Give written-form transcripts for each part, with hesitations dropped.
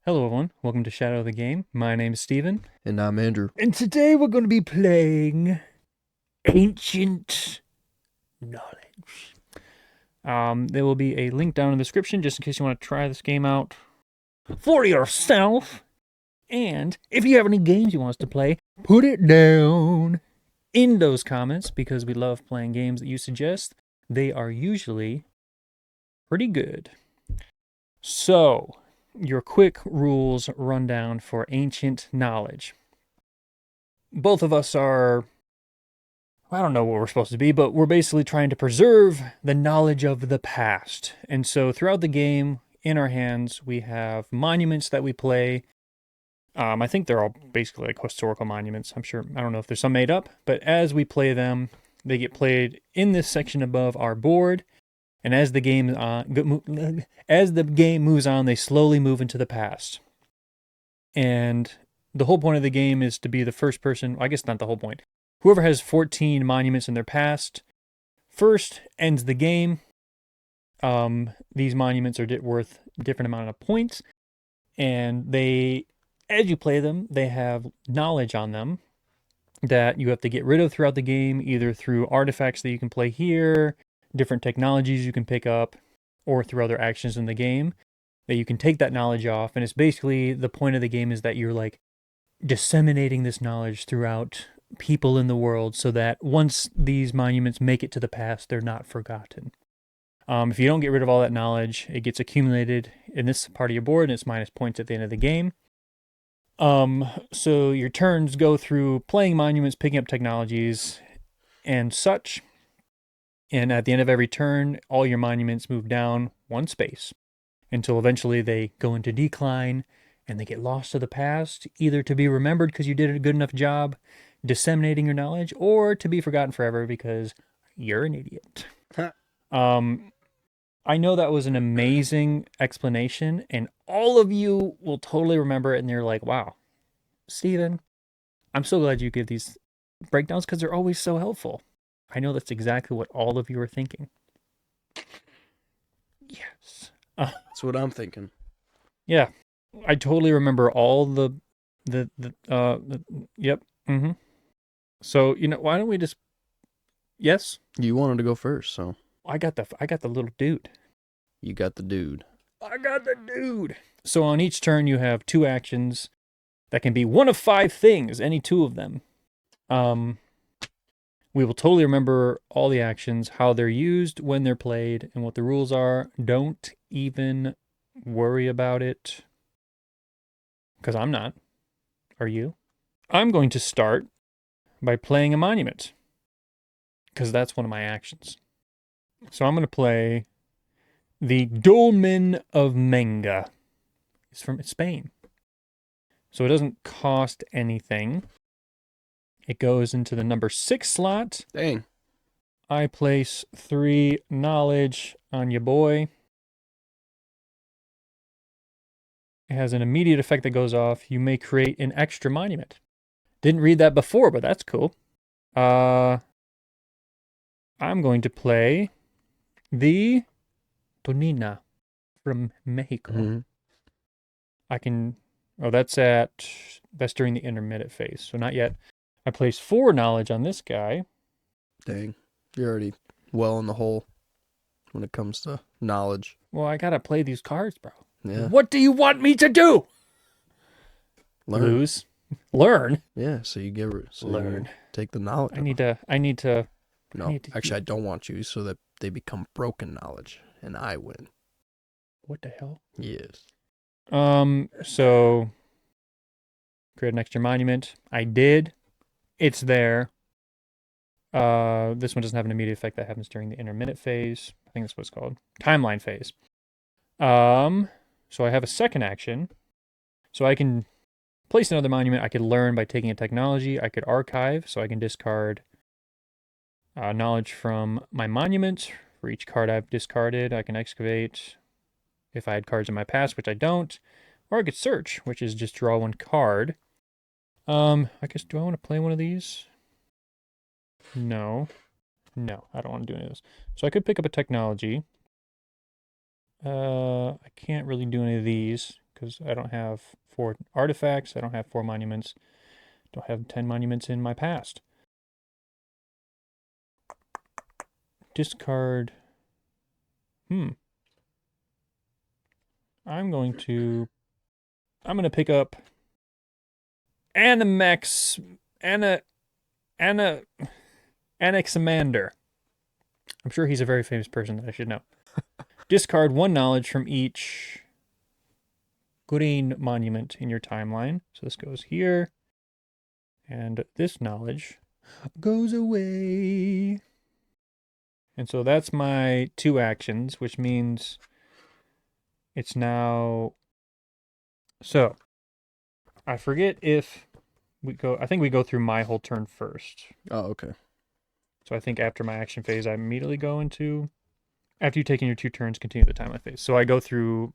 Hello, everyone. Welcome to Shadow of the Game. My name is Steven. And I'm Andrew. And today we're going to be playing Ancient Knowledge. There will be a link down in the description just in case you want to try this game out for yourself. And if you have any games you want us to play, put it down in those comments because we love playing games that you suggest. They are usually pretty good. So, your quick rules rundown for Ancient Knowledge. Both of us are, I don't know what we're supposed to be, but we're basically trying to preserve the knowledge of the past. And so throughout the game, in our hands, we have monuments that we play. I think they're all basically like historical monuments. I don't know if there's some made up, but as we play them, they get played in this section above our board. And as the game moves on, they slowly move into the past. And the whole point of the game is to be the first person. I guess not the whole point. Whoever has 14 monuments in their past first ends the game. These monuments are worth a different amount of points. And as you play them, they have knowledge on them that you have to get rid of throughout the game, either through artifacts that you can play here, different technologies you can pick up, or through other actions in the game that you can take that knowledge off. And it's basically the point of the game is that you're like disseminating this knowledge throughout people in the world so that once these monuments make it to the past, they're not forgotten. If you don't get rid of all that knowledge, it gets accumulated in this part of your board and it's minus points at the end of the game. So your turns go through playing monuments, picking up technologies, and such. And at the end of every turn, all your monuments move down one space until eventually they go into decline and they get lost to the past, either to be remembered because you did a good enough job disseminating your knowledge, or to be forgotten forever because you're an idiot. I know that was an amazing explanation, and all of you will totally remember it, and they're like, wow, Steven, I'm so glad you give these breakdowns because they're always so helpful. I know that's exactly what all of you are thinking. Yes. That's what I'm thinking. Yeah. I totally remember all yep. Mm-hmm. So, why don't we just, yes? You wanted to go first, so. I got the little dude. You got the dude. I got the dude. So on each turn, you have two actions that can be one of 5 things, any 2 of them. We will totally remember all the actions, how they're used, when they're played, and what the rules are. Don't even worry about it. Because I'm not. Are you? I'm going to start by playing a monument. Because that's one of my actions. So I'm going to play the Dolmen of Menga. It's from Spain. So it doesn't cost anything. It goes into the number 6 slot. Dang. I place 3 knowledge on your boy. It has an immediate effect that goes off. You may create an extra monument. Didn't read that before, but that's cool. I'm going to play the Tonina from Mexico. Mm-hmm. That's during the intermittent phase, so not yet. I place 4 knowledge on this guy. Dang. You're already well in the hole when it comes to knowledge. Well, I gotta play these cards, bro. Yeah. What do you want me to do? Learn. Lose? Learn? Yeah, so you give it. So Learn. Take the knowledge. I need to. No, actually, I don't want you so that they become broken knowledge and I win. What the hell? Yes. So create an extra monument. I did. It's there. This one doesn't have an immediate effect that happens during the intermittent phase. I think that's what it's called. Timeline phase. So I have a second action. So I can place another monument. I could learn by taking a technology. I could archive, so I can discard knowledge from my monument. For each card I've discarded, I can excavate if I had cards in my past, which I don't. Or I could search, which is just draw 1 card. I guess, do I want to play one of these? No, I don't want to do any of this. So I could pick up a technology. I can't really do any of these because I don't have 4 artifacts. I don't have 4 monuments. Don't have 10 monuments in my past. Discard. I'm going to pick up Anaximander. I'm sure he's a very famous person that I should know. Discard 1 knowledge from each green monument in your timeline. So this goes here. And this knowledge goes away. And so that's my 2 actions, which means it's now... So, I forget if we go... I think we go through my whole turn first. Oh, okay. So I think after my action phase, I immediately go into... After you've taken your 2 turns, continue the timeline phase. So I go through...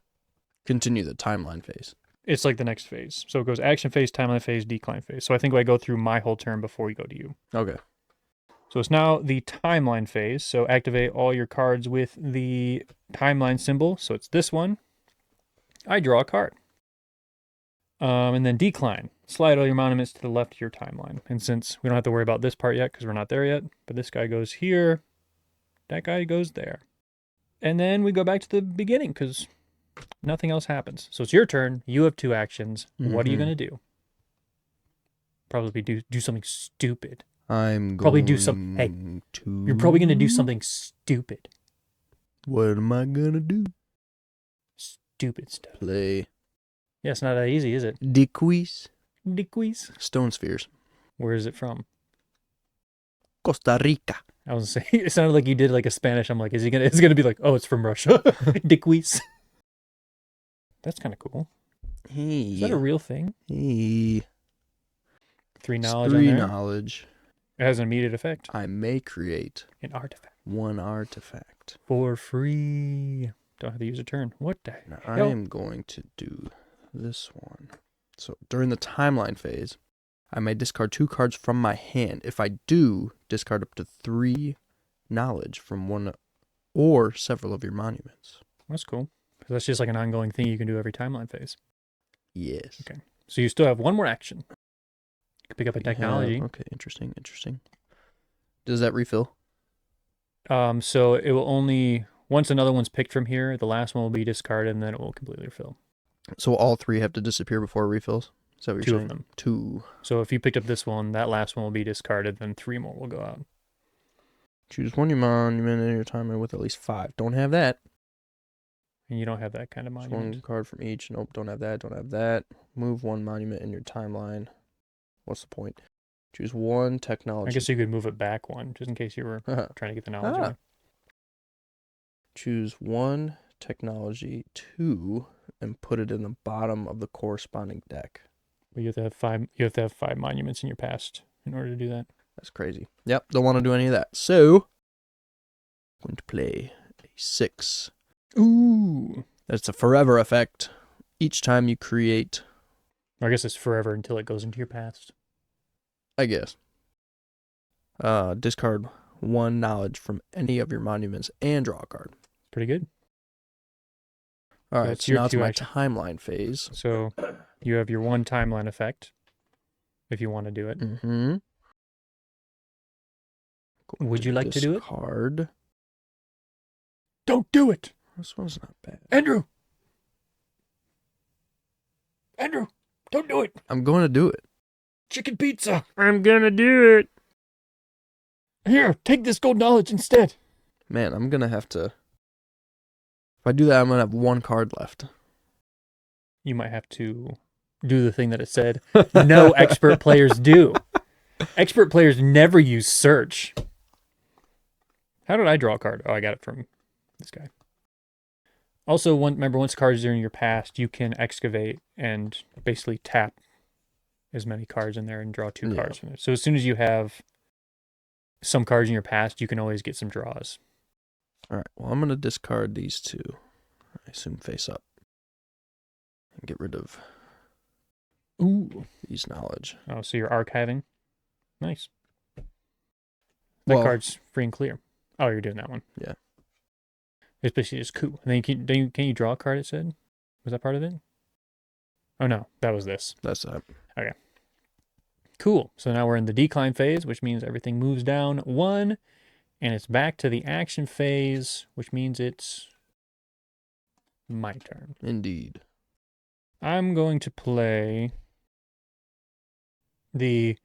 Continue the timeline phase. It's like the next phase. So it goes action phase, timeline phase, decline phase. So I think I go through my whole turn before we go to you. Okay. So it's now the timeline phase. So activate all your cards with the timeline symbol. So it's this one. I draw a card. And then decline. Slide all your monuments to the left of your timeline. And since we don't have to worry about this part yet because we're not there yet, but this guy goes here. That guy goes there. And then we go back to the beginning because nothing else happens. So it's your turn. You have 2 actions. What are you going to do? Probably do something stupid. I'm probably going do some. Hey, to... you're probably going to do something stupid. What am I going to do? Stupid stuff. Play. Yeah, it's not that easy, is it? Decrease. Stone spheres. Where is it from? Costa Rica. I was saying, it sounded like you did like a Spanish. I'm like, it's gonna be like, oh, it's from Russia. Dickwees. That's kind of cool. Hey. Is that a real thing? Hey. 3 knowledge 3 on there. knowledge. It has an immediate effect. I may create An artifact. 1 artifact. For free. Don't have to use a turn. What the Now, hell? I am going to do this one. So during the timeline phase, I may discard 2 cards from my hand. If I do, discard up to 3 knowledge from one or several of your monuments. That's cool. Because that's just like an ongoing thing you can do every timeline phase. Yes. Okay. So you still have 1 more action. You can pick up a We technology. have- okay, interesting. Does that refill? So it will only... Once another one's picked from here, the last one will be discarded, and then it will completely refill. So all 3 have to disappear before it refills? Is that what 2 you're of saying? them. 2. So if you picked up this one, that last one will be discarded, then 3 more will go out. Choose 1 monument in your timeline with at least 5. Don't have that. And you don't have that kind of Just monument. 1 card from each. Nope, don't have that. Move 1 monument in your timeline. What's the point? Choose 1 technology. I guess you could move it back 1, just in case you were trying to get the knowledge away. Choose 1 technology 2 and put it in the bottom of the corresponding deck. But you have to have 5. You have to have 5 monuments in your past in order to do that. That's crazy. Yep, don't want to do any of that. So, I'm going to play a 6. Ooh. That's a forever effect. Each time you create, I guess it's forever until it goes into your past. I guess. Discard 1 knowledge from any of your monuments and draw a card. Pretty good. All right, That's so your now it's 2 my action. timeline phase. So you have your 1 timeline effect, if you want to do it. Mm-hmm. Would you like to do it? Card. Don't do it! This one's not bad. Andrew, don't do it! I'm going to do it. Chicken pizza! I'm gonna do it! Here, take this gold knowledge instead! Man, I'm going to have to... If I do that, I'm going to have 1 card left. You might have to do the thing that it said no expert players do. Expert players never use search. How did I draw a card? Oh, I got it from this guy. Also, remember, once cards are in your past, you can excavate and basically tap as many cards in there and draw 2 cards from it. So as soon as you have some cards in your past, you can always get some draws. All right, well, I'm going to discard these 2. I assume face up. And get rid of these knowledge. Oh, so you're archiving? Nice. That card's free and clear. Oh, you're doing that one. Yeah. It's basically just coup. And then can you draw a card, it said? Was that part of it? Oh, no. That was this. That's that. Okay. Cool. So now we're in the decline phase, which means everything moves down 1. And it's back to the action phase, which means it's my turn. Indeed. I'm going to play the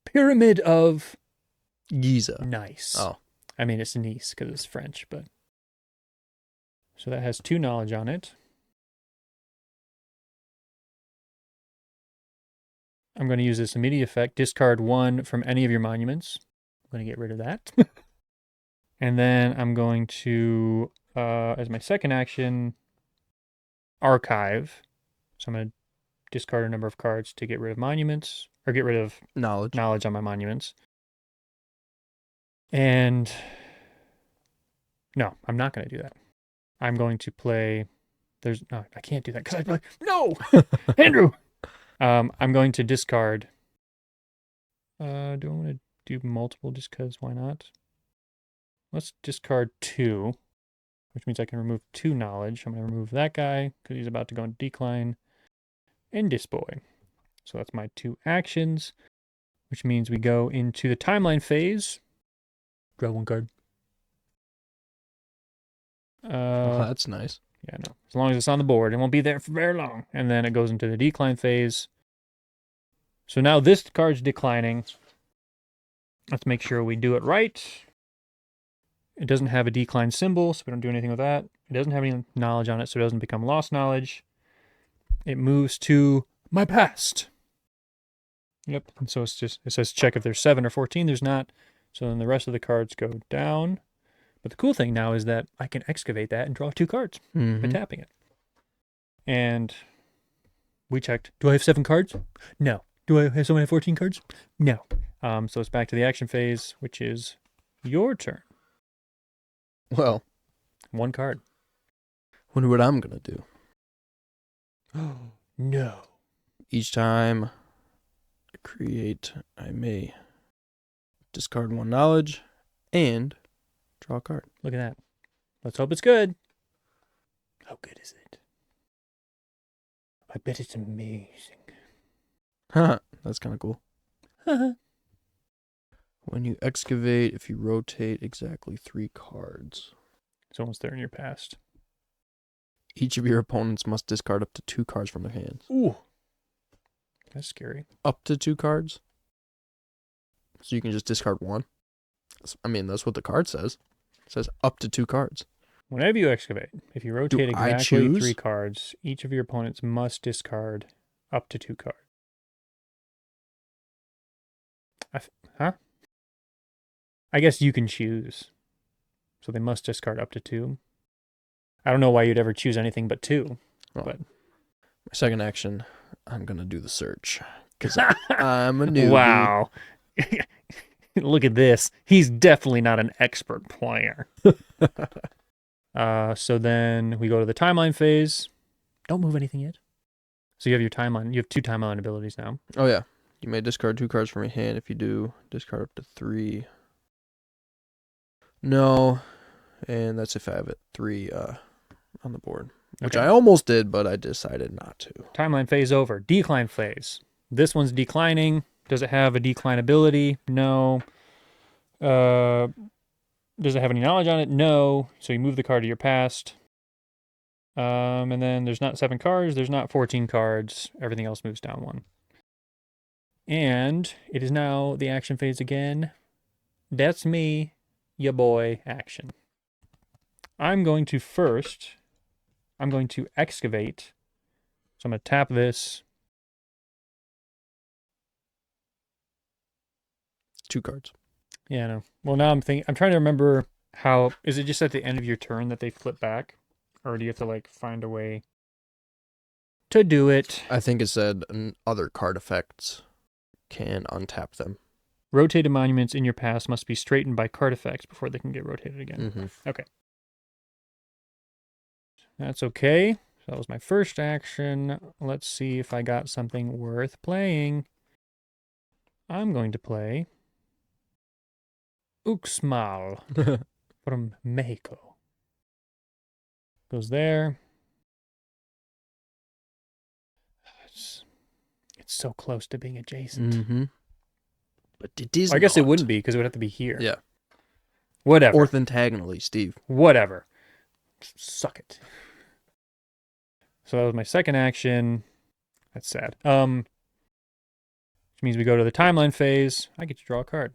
Pyramid of Giza. Nice. Oh. I mean, it's Nice because it's French, but... So that has 2 knowledge on it. I'm going to use this immediate effect. Discard 1 from any of your monuments. I'm going to get rid of that. And then I'm going to, as my second action, archive. So I'm going to discard a number of cards to get rid of monuments, or get rid of knowledge on my monuments. And no, I'm not going to do that. I'm going to play, no, I can't do that because I'd be like, no, Andrew. I'm going to discard. Do I want to do multiple just because why not? Let's discard 2, which means I can remove 2 knowledge. I'm going to remove that guy because he's about to go into decline. And this boy. So that's my 2 actions, which means we go into the timeline phase. Draw 1 card. That's nice. Yeah, no. As long as it's on the board, it won't be there for very long. And then it goes into the decline phase. So now this card's declining. Let's make sure we do it right. It doesn't have a decline symbol, so we don't do anything with that. It doesn't have any knowledge on it, so it doesn't become lost knowledge. It moves to my past. Yep. And so it says check if there's 7 or 14. There's not. So then the rest of the cards go down. But the cool thing now is that I can excavate that and draw 2 cards by tapping it. And we checked. Do I have 7 cards? No. Do I have someone have 14 cards? No. So it's back to the action phase, which is your turn. Well, 1 card. Wonder what I'm going to do. Oh, no. Each time I create, I may discard 1 knowledge and draw a card. Look at that. Let's hope it's good. How good is it? I bet it's amazing. Haha, that's kind of cool. When you excavate, if you rotate exactly 3 cards. So once they're in your past. Each of your opponents must discard up to 2 cards from their hands. Ooh. That's scary. Up to 2 cards? So you can just discard 1? I mean, that's what the card says. It says up to 2 cards. Whenever you excavate, if you rotate Do I exactly choose? 3 cards, each of your opponents must discard up to 2 cards. Huh? I guess you can choose. So they must discard up to 2. I don't know why you'd ever choose anything but 2. Well, but my second action, I'm going to do the search. Because I'm a newbie. Wow. Look at this. He's definitely not an expert player. So then we go to the timeline phase. Don't move anything yet. So you have your timeline. You have 2 timeline abilities now. Oh, yeah. You may discard 2 cards from your hand. If you do, discard up to 3. No. And that's if I have it 3 on the board. Which Okay. I almost did, but I decided not to. Timeline phase over. Decline phase. This one's declining. Does it have a decline ability? No. Does it have any knowledge on it? No. So you move the card to your past. And then there's not 7 cards. There's not 14 cards. Everything else moves down 1. And it is now the action phase again. That's me, ya boy, action. I'm going to excavate. So I'm going to tap this. 2 cards. Yeah, no. Well, now I'm trying to remember how, is it just at the end of your turn that they flip back? Or do you have to, like, find a way to do it? I think it said other card effects can untap them. Rotated monuments in your past must be straightened by card effects before they can get rotated again. Mm-hmm. Okay. That's okay. So that was my first action. Let's see if I got something worth playing. I'm going to play Uxmal from Mexico. Goes there. It's so close to being adjacent. Mm-hmm. But it is I guess it not. wouldn't be because it would have to be here. Yeah. Whatever. Orthogonally, Steve. Whatever. Suck it. So that was my second action. That's sad. Which means we go to the timeline phase. I get to draw a card.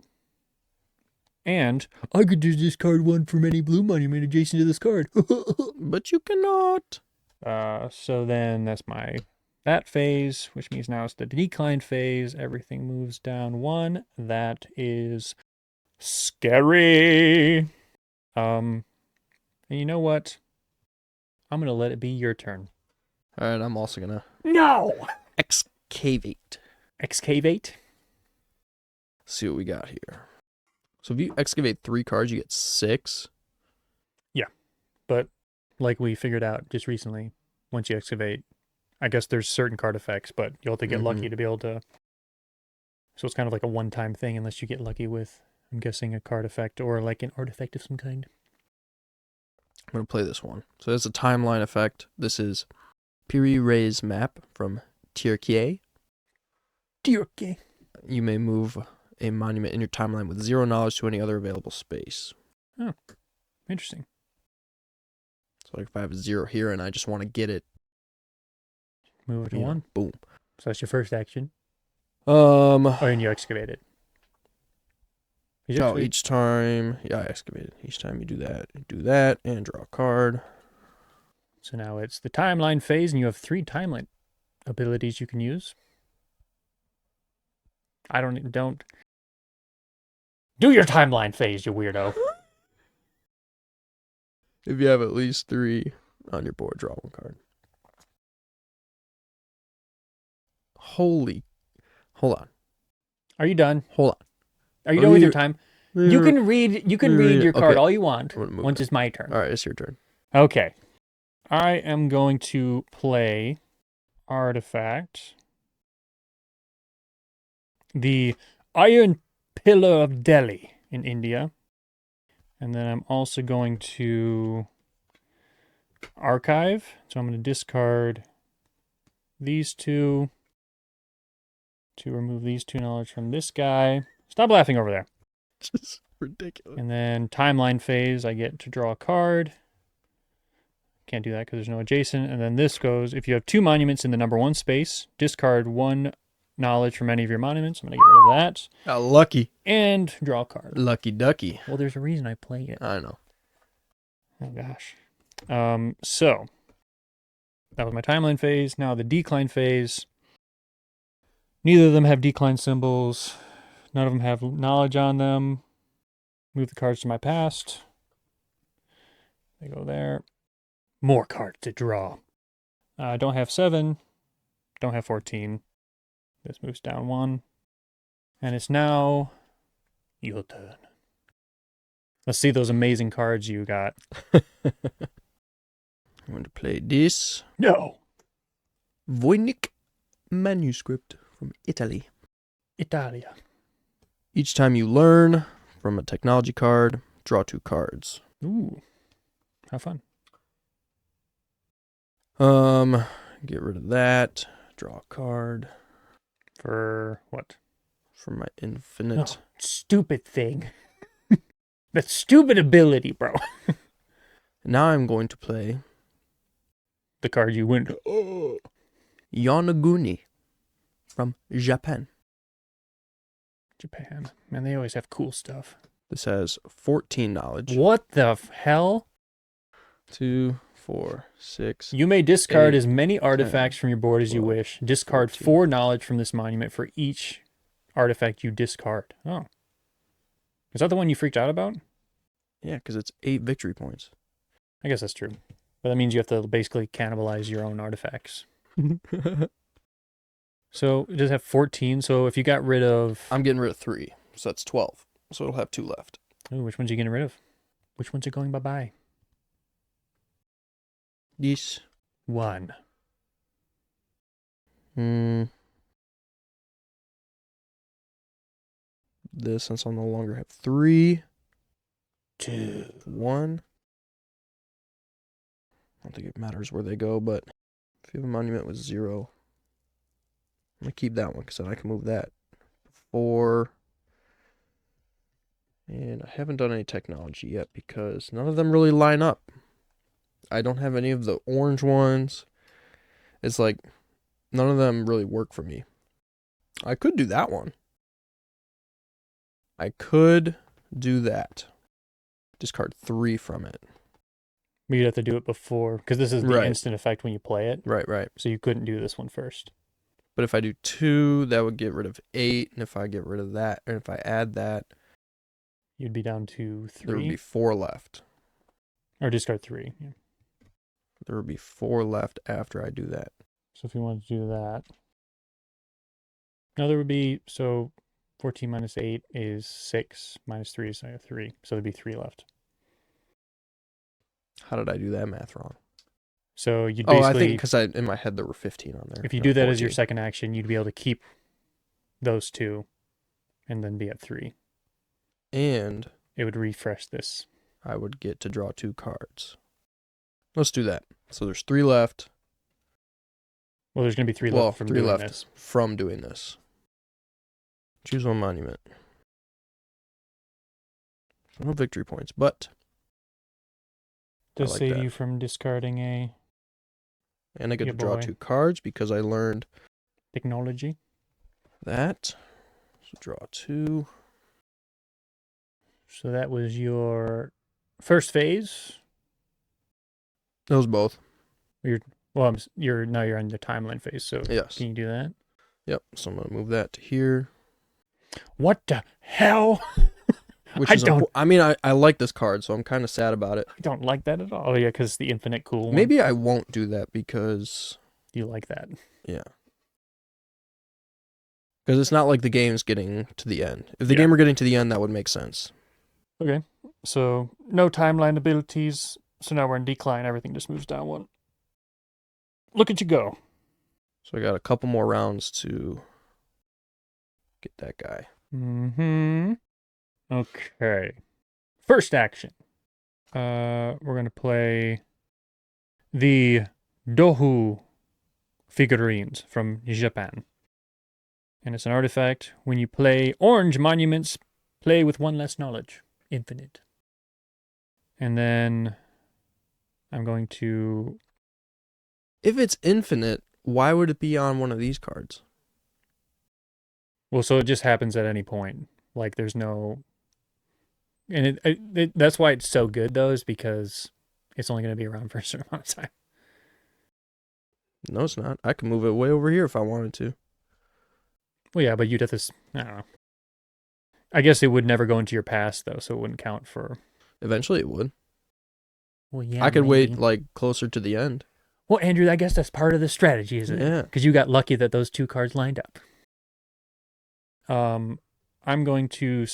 And I could just discard one from any blue monument adjacent to this card. But you cannot. So then that's that phase, which means now it's the decline phase. Everything moves down one. That is scary. And you know what? I'm gonna let it be your turn. All right, I'm also gonna No! excavate. Excavate? See what we got here. So if you excavate 3 cards, you get 6. But like we figured out just recently, once you excavate, I guess there's certain card effects, but you'll have to get lucky to be able to. So it's kind of like a one-time thing unless you get lucky with, I'm guessing, a card effect or like an artifact of some kind. I'm going to play this one. So it's a timeline effect. This is Pires map from Turkey. Turkey. You may move a monument in your timeline with 0 knowledge to any other available space. Oh, interesting. So like if I have a 0 here and I just want to get it. Move it to 1. Boom. So that's your first action. Oh, and you excavate it. each time, I excavate it. Each time you do that, and draw a card. So now it's the timeline phase, and you have 3 timeline abilities you can use. Don't do your timeline phase, you weirdo. If you have at least 3 on your board, draw 1 card. Hold on. Are you done? Hold on. Are you done with your time? You can read your card Okay. all you want once it's my turn. All right, it's your turn. Okay. I am going to play artifact. The Iron Pillar of Delhi in India. And then I'm also going to archive. So I'm going to discard these 2 to remove these 2 knowledge from this guy. Stop laughing over there. Just ridiculous. And then timeline phase, I get to draw a card. Can't do that because there's no adjacent. And then this goes, if you have 2 monuments in the number 1 space, discard 1 knowledge from any of your monuments. I'm going to get rid of that. Lucky. And draw a card. Lucky ducky. Well, there's a reason I play it. I know. Oh, gosh. So, that was my timeline phase. Now the decline phase. Neither of them have decline symbols. None of them have knowledge on them. Move the cards to my past. They go there. More cards to draw. I don't have 7. Don't have 14. This moves down 1. And it's now your turn. Let's see those amazing cards you got. I'm going to play this. No. Voynich manuscript from Italy. Italia. Each time you learn from a technology card, draw 2 cards. Ooh. How fun. Get rid of that. Draw a card. For what? For my infinite. Oh, stupid thing. That stupid ability, bro. Now I'm going to play The card you win. Yonaguni from Japan. Japan. Man, they always have cool stuff. This has 14 knowledge. What the hell? 2, 4, 6. You may discard 8, as many artifacts 10, from your board as you 12, wish. Discard 14. 4 knowledge from this monument for each artifact you discard. Oh. Is that the one you freaked out about? Yeah, because it's 8 victory points. I guess that's true. But that means you have to basically cannibalize your own artifacts. So it does have 14. So if you got rid of... I'm getting rid of 3, so that's 12. So it'll have 2 left. Ooh, which ones are you getting rid of? Which ones are going bye-bye? This. 1. This, since I'll no longer have 3. 2. 1. I don't think it matters where they go, but if you have a monument with 0 I'm going to keep that one because then I can move that. 4. And I haven't done any technology yet because none of them really line up. I don't have any of the orange ones. It's like none of them really work for me. I could do that one. I could do that. Discard 3 from it. But you'd have to do it before, because this is the Right. instant effect when you play it. Right. So you couldn't do this one first. But if I do 2, that would get rid of 8. And if I get rid of that, and if I add that, You'd be down to 3. there would be 4 left. Or discard 3. Yeah. There would be 4 left after I do that. So if you wanted to do that. No, there would be, so 14 minus 8 is 6, minus 3 is 3. So there'd be 3 left. How did I do that math wrong? So you'd basically... I think because in my head there were 15 on there. If you do that 14. as your second action, you'd be able to keep those 2 and then be at 3. And It would refresh this. I would get to draw 2 cards. Let's do that. So there's 3 left. Well, there's going to be 3 left from 3 doing left this. from doing this. Choose one monument. No victory points, but Does like save that. you from discarding a and I get Yeah, to draw boy. 2 cards because I learned technology. that. So draw 2. So that was your first phase. Those both. Well, now you're on the timeline phase. So Yes. can you do that? Yep. So I'm gonna move that to here. What the hell? Which I is don't- I mean, I like this card, so I'm kind of sad about it. I don't like that at all. Oh yeah, because the infinite cool one. Maybe I won't do that because You like that. yeah. Because it's not like the game's getting to the end. If the Yeah. game were getting to the end, that would make sense. Okay. So no timeline abilities. So now we're in decline. Everything just moves down 1. Look at you go. So I got a couple more rounds to get that guy. Mm-hmm. Okay. First action. We're gonna play the Dohu figurines from Japan. And it's an artifact. When you play orange monuments, play with 1 less knowledge. Infinite. And then I'm going to... If it's infinite, why would it be on one of these cards? Well, so it just happens at any point. Like there's no... And that's why it's so good, though, is because it's only going to be around for a certain amount of time. No, it's not. I can move it way over here if I wanted to. Well, yeah, but you'd have to... I don't know. I guess it would never go into your past, though, so it wouldn't count for... Eventually it would. Well, yeah, I could maybe. wait like closer to the end. Well, Andrew, I guess that's part of the strategy, isn't it? Yeah. Because you got lucky that those 2 cards lined up. I'm going to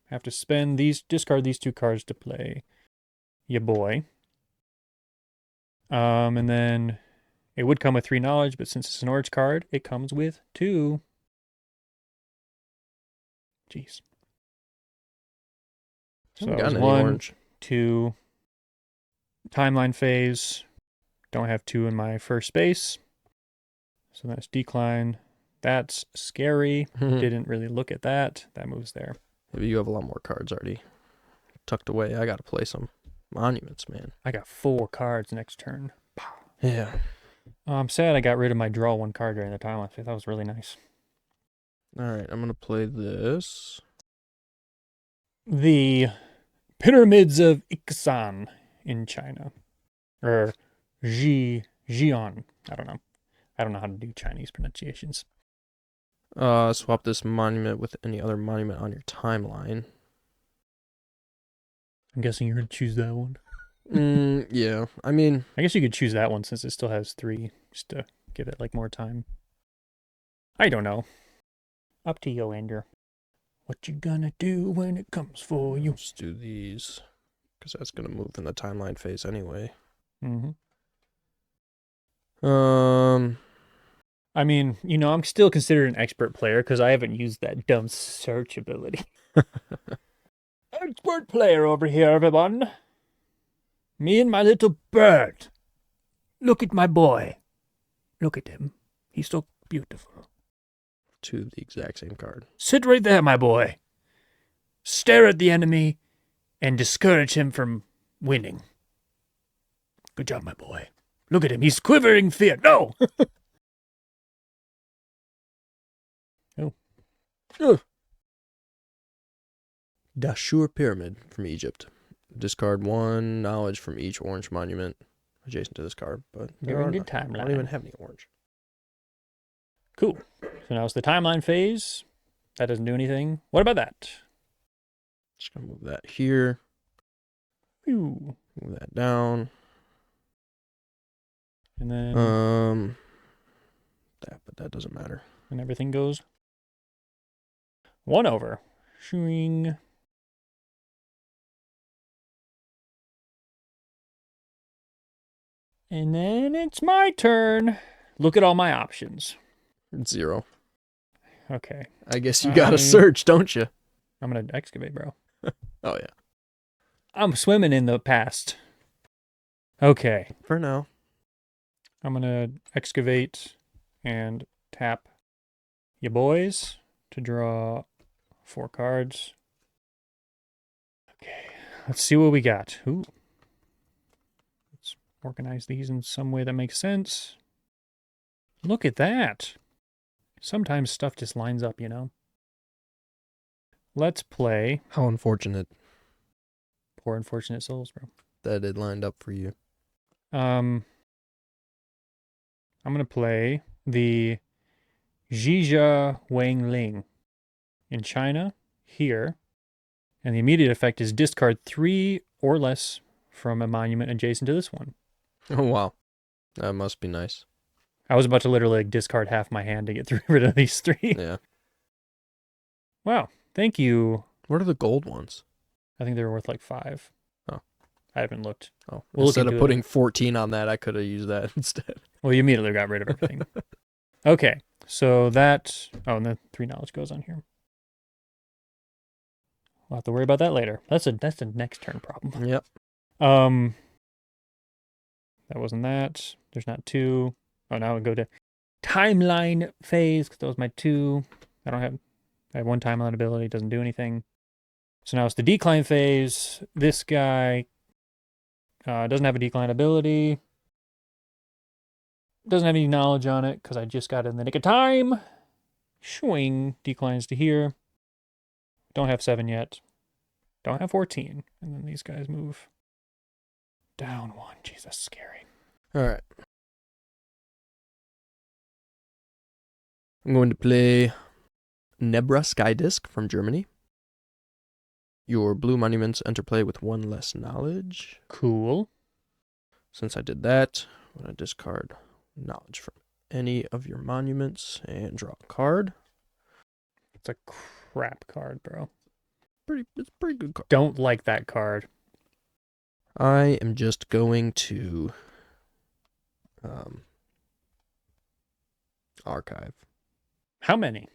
have to discard these 2 cards to play your boy. And then it would come with 3 knowledge, but since it's an orange card, it comes with 2. Jeez. So Haven't that was gotten any 1, orange. 2. Timeline phase. Don't have 2 in my first space. So that's decline. That's scary. Didn't really look at that. That moves there. Maybe you have a lot more cards already tucked away. I gotta play some monuments, man. I got 4 cards next turn. Yeah. I'm sad I got rid of my draw 1 card during the timeline phase. That was really nice. All right, I'm gonna play this. The Pyramids of Ixan in China. Or Xi'an. I don't know. I don't know how to do Chinese pronunciations. Swap this monument with any other monument on your timeline. I'm guessing you're going to choose that one. Yeah. I mean, I guess you could choose that one since it still has 3, just to give it like more time. I don't know. Up to you, Andrew. What you gonna do when it comes for you? let's do these because that's gonna move in the timeline phase anyway. Mm-hmm. Um, I mean, I'm still considered an expert player because I haven't used that dumb search ability. Expert player over here, everyone. Me and my little bird. Look at my boy. Look at him. He's so beautiful. to the exact same card. Sit right there, my boy. Stare at the enemy and discourage him from winning. Good job, my boy. Look at him. He's quivering in fear. No! Oh. Dashur Pyramid from Egypt. Discard 1 knowledge from each orange monument adjacent to this card, but During the I timeline. don't even have any orange. Cool. So now it's the timeline phase. That doesn't do anything. What about that? Just gonna move that here. Ooh. Move that down. And then But that doesn't matter. and everything goes 1 over. Shooing. And then it's my turn. Look at all my options. It's 0. Okay. I guess you gotta search, don't you? I'm going to excavate, bro. Oh, yeah. I'm swimming in the past. Okay. For now. I'm going to excavate and tap you boys to draw 4 cards. Okay. Let's see what we got. Ooh. Let's organize these in some way that makes sense. Look at that. Sometimes stuff just lines up, you know? Let's play. How unfortunate Poor unfortunate souls, bro. that it lined up for you. I'm going to play the Zhizha Wangling in China here. And the immediate effect is discard 3 or less from a monument adjacent to this one. Oh, wow. That must be nice. I was about to literally discard half my hand to get rid of these 3. Yeah. Wow. Thank you. What are the gold ones? I think they were worth like 5. Oh. I haven't looked. Oh. We'll Instead look of into putting 14 on that, I could have used that instead. Well, you immediately got rid of everything. Okay. So that... Oh, and the 3 knowledge goes on here. We'll have to worry about that later. That's a next turn problem. Yep. That wasn't that. There's not 2. Oh, now we go to timeline phase, because that was my 2. I have 1 timeline ability, doesn't do anything. So now it's the decline phase. This guy doesn't have a decline ability. Doesn't have any knowledge on it, because I just got it in the nick of time. Swing declines to here. Don't have 7 yet. Don't have 14. And then these guys move down 1. Jeez, that's scary. All right. I'm going to play Nebra Sky Disc from Germany. Your blue monuments enter play with 1 less knowledge. Cool. Since I did that, I'm going to discard knowledge from any of your monuments and draw a card. It's a crap card, bro. It's a pretty good card. Don't like that card. I am just going to archive. How many?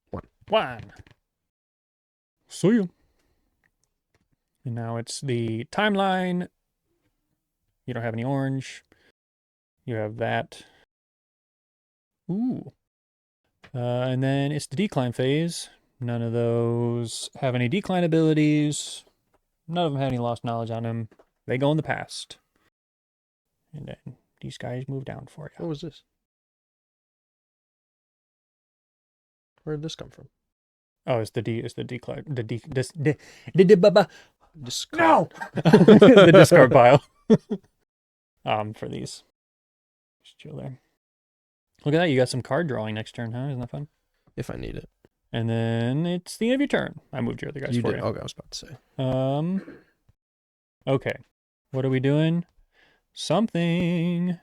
1. 1. See you. And now it's the timeline. You don't have any orange. You have that. Ooh. And then it's the decline phase. None of those have any decline abilities. None of them have any lost knowledge on them. They go in the past. And then these guys move down for you. What was this? Where did this come from? Oh, it's the decline. Discard. No! The discard pile. For these. Just chill there. Look at that, you got some card drawing next turn, huh? Isn't that fun? If I need it. And then it's the end of your turn. I moved your other guys for did. you. Okay, I was about to say. Okay. What are we doing? Something.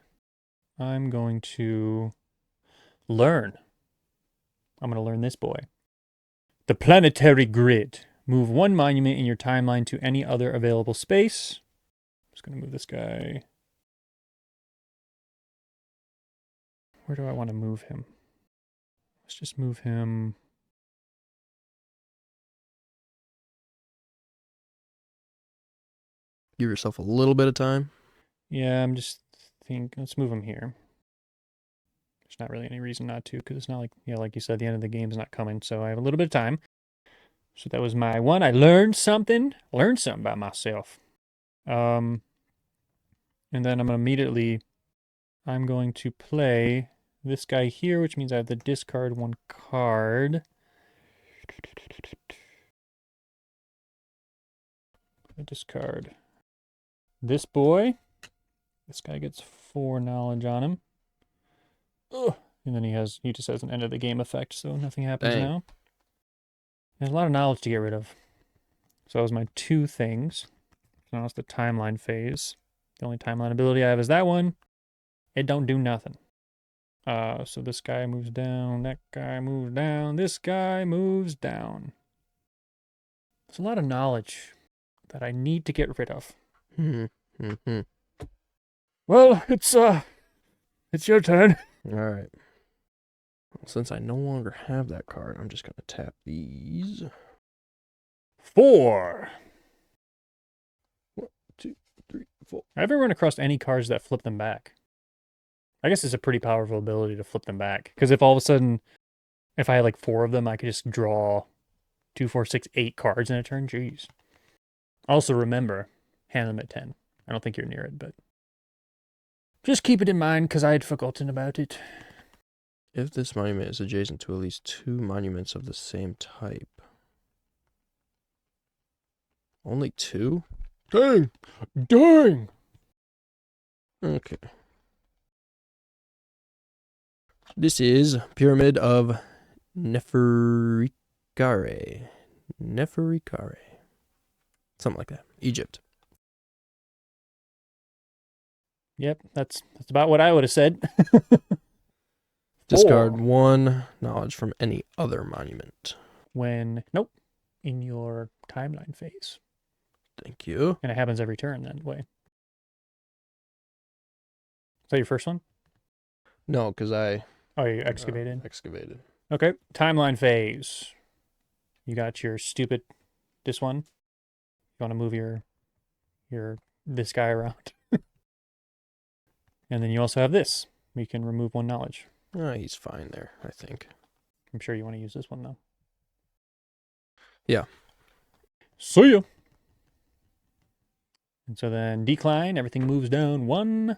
I'm going to learn. I'm going to learn this boy. The planetary grid. Move 1 monument in your timeline to any other available space. I'm just going to move this guy. Where do I want to move him? Let's just move him. Give yourself a little bit of time. Yeah, I'm just thinking. Let's move him here. There's not really any reason not to, because it's not like, like you said, the end of the game's not coming, so I have a little bit of time. So that was my one. I learned something about myself. And then I'm going to play this guy here, which means I have to discard one card. I discard this boy. This guy gets 4 knowledge on him. Ugh. And then he just has an end of the game effect, so nothing happens now. There's a lot of knowledge to get rid of. So that was my 2 things. Now it's the timeline phase. The only timeline ability I have is that one. It don't do nothing. So this guy moves down, that guy moves down, this guy moves down. There's a lot of knowledge that I need to get rid of. Well, it's your turn. All right. Since I no longer have that card, I'm just going to tap these. 4. 1, 2, 3, 4. Have you ever run across any cards that flip them back? I guess it's a pretty powerful ability to flip them back. Because if all of a sudden, if I had like 4 of them, I could just draw 2, 4, 6, 8 cards in a turn. Jeez. Also remember, hand them at 10. I don't think you're near it, but just keep it in mind because I had forgotten about it. If this monument is adjacent to at least 2 monuments of the same type. Only 2? Dang! Dang! Okay. This is Pyramid of Neferikare. Neferikare. Something like that. Egypt. Yep, that's about what I would have said. Discard 4. 1 knowledge from any other monument. Nope, in your timeline phase. Thank you. And it happens every turn that way. Is that your first one? No, because I... Oh, you excavated? Excavated. Okay, timeline phase. You got your stupid, this one. You want to move this guy around. And then you also have this. We can remove 1 knowledge. He's fine there, I think. I'm sure you want to use this one, though. Yeah. See ya! And so then decline, everything moves down 1.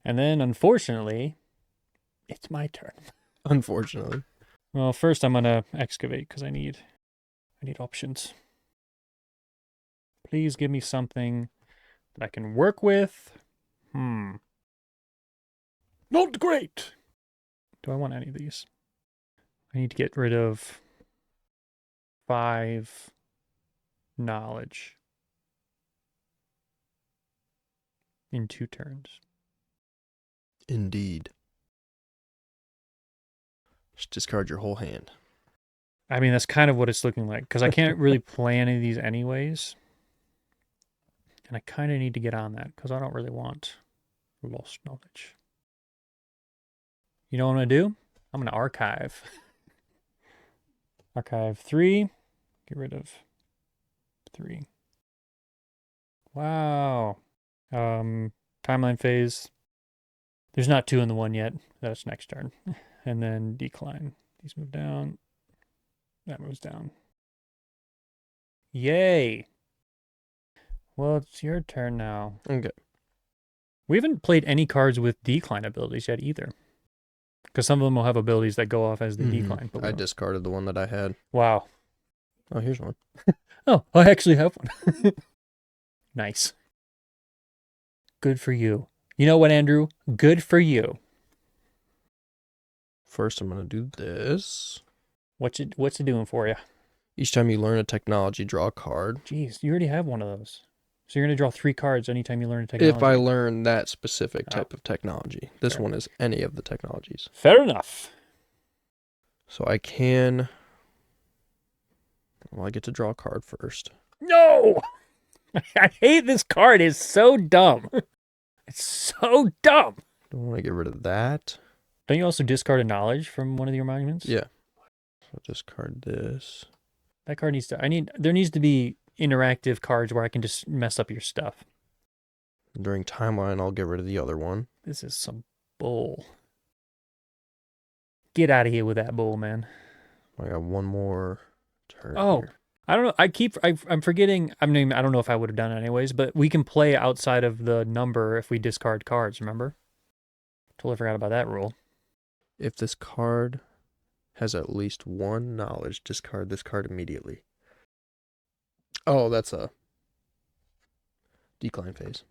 And then, unfortunately, it's my turn. Unfortunately. Well, first I'm going to excavate because I need options. Please give me something that I can work with. Not great! Do I want any of these? I need to get rid of 5 knowledge in 2 turns. Indeed. Just discard your whole hand. I mean, that's kind of what it's looking like, because I can't really play any of these anyways. And I kind of need to get on that, because I don't really want lost knowledge. You know what I'm going to do? I'm going to archive. Archive 3. Get rid of 3. Wow. Timeline phase. There's not 2 in the 1 yet. That's next turn. And then decline. These move down. That moves down. Yay! Well, it's your turn now. Okay. We haven't played any cards with decline abilities yet either. Because some of them will have abilities that go off as they decline. But I discarded the one that I had. Wow. Oh, here's one. Oh, I actually have one. Nice. Good for you. You know what, Andrew? Good for you. First, I'm going to do this. What's it doing for you? Each time you learn a technology, draw a card. Jeez, you already have one of those. So you're going to draw 3 cards anytime you learn a technology. If I learn that specific type of technology. This one is any of the technologies. Fair enough. So I can... Well, I get to draw a card first. No! I hate this card. It's so dumb. It's so dumb. Don't want to get rid of that. Don't you also discard a knowledge from one of your monuments? Yeah. So discard this. That card needs to... There needs to be interactive cards where I can just mess up your stuff. During timeline, I'll get rid of the other one. This is some bull. Get out of here with that bull, man. I got one more turn Oh, here. I don't know. I'm forgetting. I mean, I don't know if I would have done it anyways, but we can play outside of the number if we discard cards, remember? Totally forgot about that rule. If this card has at least one knowledge, discard this card immediately. Oh, that's a decline phase.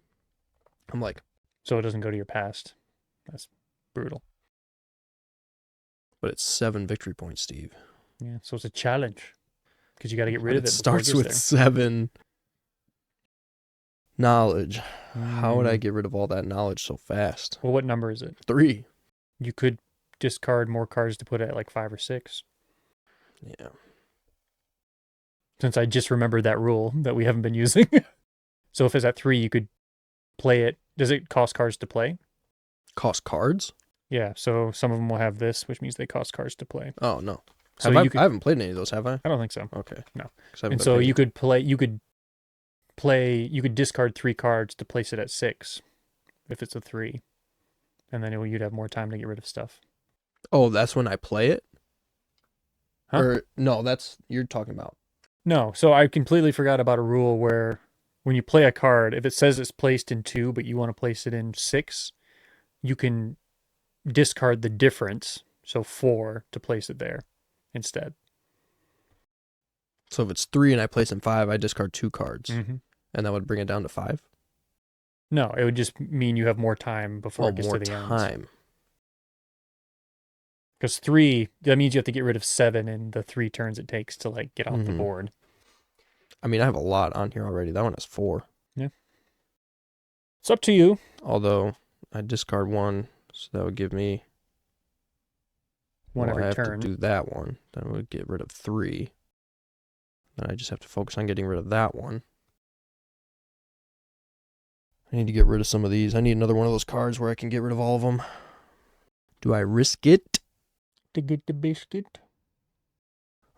I'm like, So it doesn't go to your past. That's brutal. but it's 7 victory points, Steve. Yeah, so it's a challenge. Because you got to get rid But of it. it starts before it with gets 7 knowledge. there. How would I get rid of all that knowledge so fast? Well, what number is it? 3. You could discard more cards to put it at like 5 or 6. Yeah. Since I just remembered that rule that we haven't been using. So if it's at 3, you could play it. Does it cost cards to play? Cost cards? Yeah, so some of them will have this, which means they cost cards to play. Oh, no. So I you could, haven't played any of those, have I? I don't think so. Okay. No. And And so you could discard 3 cards to place it at 6 if it's a 3. And then you'd have more time to get rid of stuff. Oh, that's when I play it? Huh? Or, no, that's, you're talking about. No, so I completely forgot about a rule where when you play a card, if it says it's placed in 2, but you want to place it in 6, you can discard the difference, so 4, to place it there instead. So if it's 3 and I place in 5, I discard 2 cards. Mm-hmm. And that would bring it down to 5? No, it would just mean you have more time before it gets more to the ends. time. Because 3, that means you have to get rid of 7 in the 3 turns it takes to like get off the board. I mean, I have a lot on here already. That one has 4. Yeah. It's up to you. Although I discard 1, so that would give me One every I have turn. to do that one. Then I would get rid of 3. Then I just have to focus on getting rid of that one. I need to get rid of some of these. I need another one of those cards where I can get rid of all of them. Do I risk it? To get the biscuit.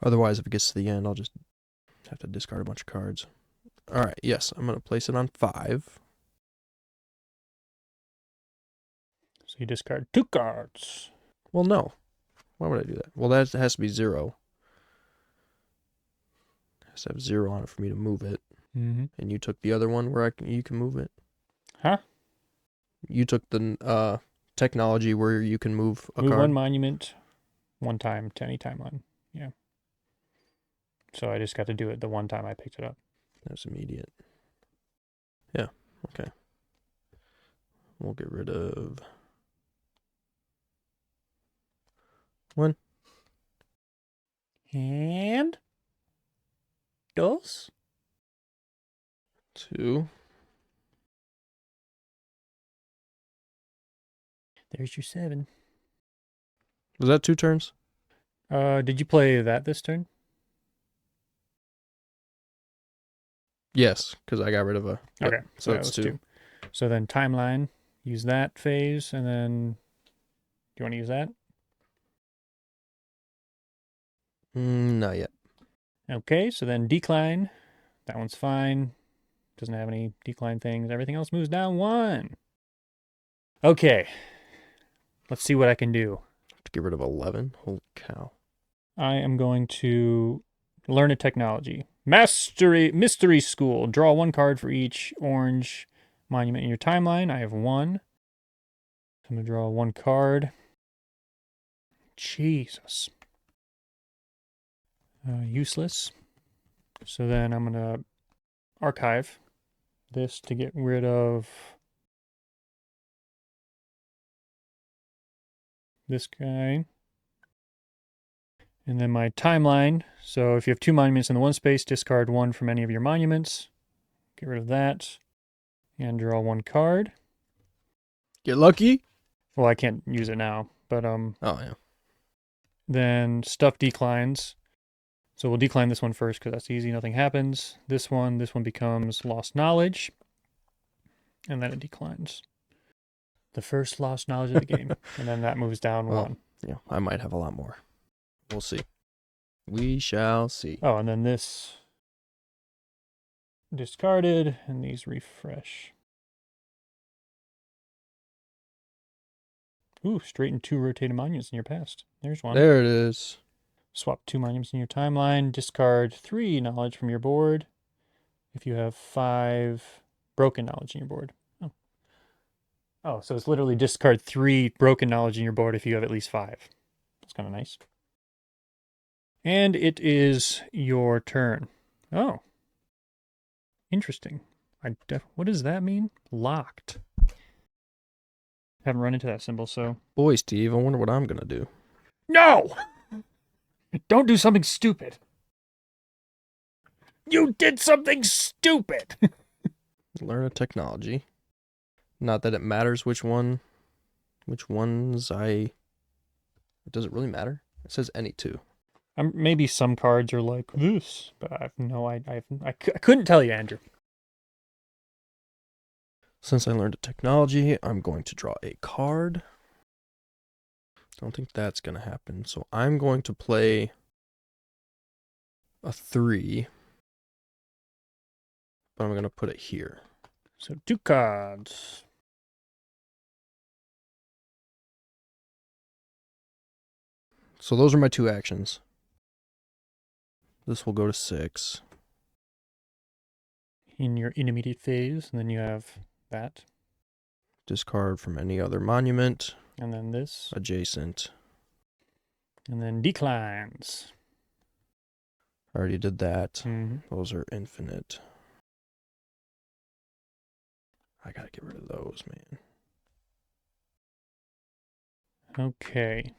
Otherwise, if it gets to the end, I'll just have to discard a bunch of cards. All right, yes, I'm going to place it on 5. So you discard 2 cards. Well, no. Why would I do that? Well, that has to be 0. It has to have 0 on it for me to move it. Mm-hmm. And you took the other one where you can move it? Huh? You took the technology where you can move a Move card? one monument, 1 time to any timeline. Yeah. So I just got to do it the 1 time I picked it up. That's immediate. Yeah, okay. We'll get rid of 1. And 2. 2. There's your 7. Was that 2 turns? Did you play that this turn? Yes, because I got rid of a... Yep. Okay, So that that's was 2. So then timeline, use that phase, and then do you want to use that? Not yet. Okay, so then decline. That one's fine. Doesn't have any decline things. Everything else moves down 1. Okay. Let's see what I can do. Have to get rid of 11? Holy cow. I am going to learn a technology. Mystery School. Draw 1 card for each orange monument in your timeline. I have 1. I'm going to draw 1 card. Jesus. Useless. So then I'm going to archive this to get rid of this guy. And then my timeline. So if you have 2 monuments in the 1 space, discard 1 from any of your monuments. Get rid of that. And draw 1 card. Get lucky? Well, I can't use it now, but Oh, yeah. then stuff declines. So we'll decline this one first because that's easy. Nothing happens. This one becomes lost knowledge. And then it declines. The first lost knowledge of the game. And then that moves down 1. Yeah, I might have a lot more. We'll see. We shall see. Oh, and then this discarded, and these refresh. Ooh, straighten 2 rotated monuments in your past. There's one. There it is. Swap 2 monuments in your timeline. Discard 3 knowledge from your board if you have 5 broken knowledge in your board. Oh. Oh, so it's literally discard 3 broken knowledge in your board if you have at least 5. That's kind of nice. And it is your turn. Oh. Interesting. What does that mean? Locked. Haven't run into that symbol, so... Boy, Steve, I wonder what I'm going to do. No! Don't do something stupid. You did something stupid! Learn a technology. Not that it matters which ones Does it really matter? It says any 2. Maybe some cards are like this, but I couldn't tell you, Andrew. Since I learned a technology, I'm going to draw a card. Don't think that's going to happen. So I'm going to play a 3. But I'm going to put it here. So 2 cards. So those are my 2 actions. This will go to 6. In your intermediate phase, and then you have that. Discard from any other monument. And then this. Adjacent. And then declines. I already did that. Mm-hmm. Those are infinite. I gotta get rid of those, man. Okay.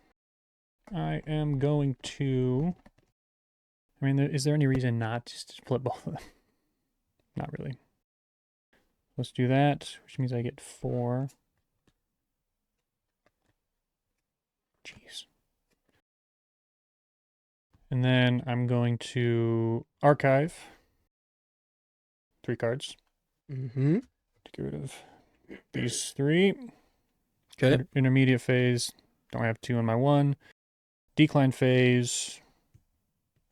I am going to... I mean, is there any reason not just to flip both of them? Not really. Let's do that, which means I get 4. Jeez. And then I'm going to archive 3 cards. Mm-hmm. To get rid of these 3. Okay. Intermediate phase. Don't have 2 on my 1. Decline phase.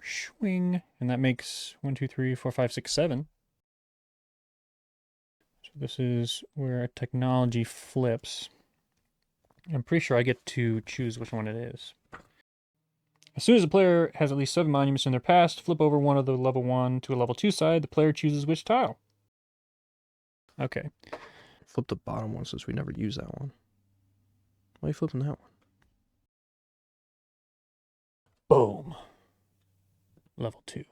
Swing. And that makes 1, 2, 3, 4, 5, 6, 7. So this is where technology flips. I'm pretty sure I get to choose which one it is. As soon as the player has at least 7 monuments in their past, flip over one of the level 1 to a level 2 side. The player chooses which tile. Okay. Flip the bottom one since we never use that one. Why are you flipping that one? Boom. Level 2.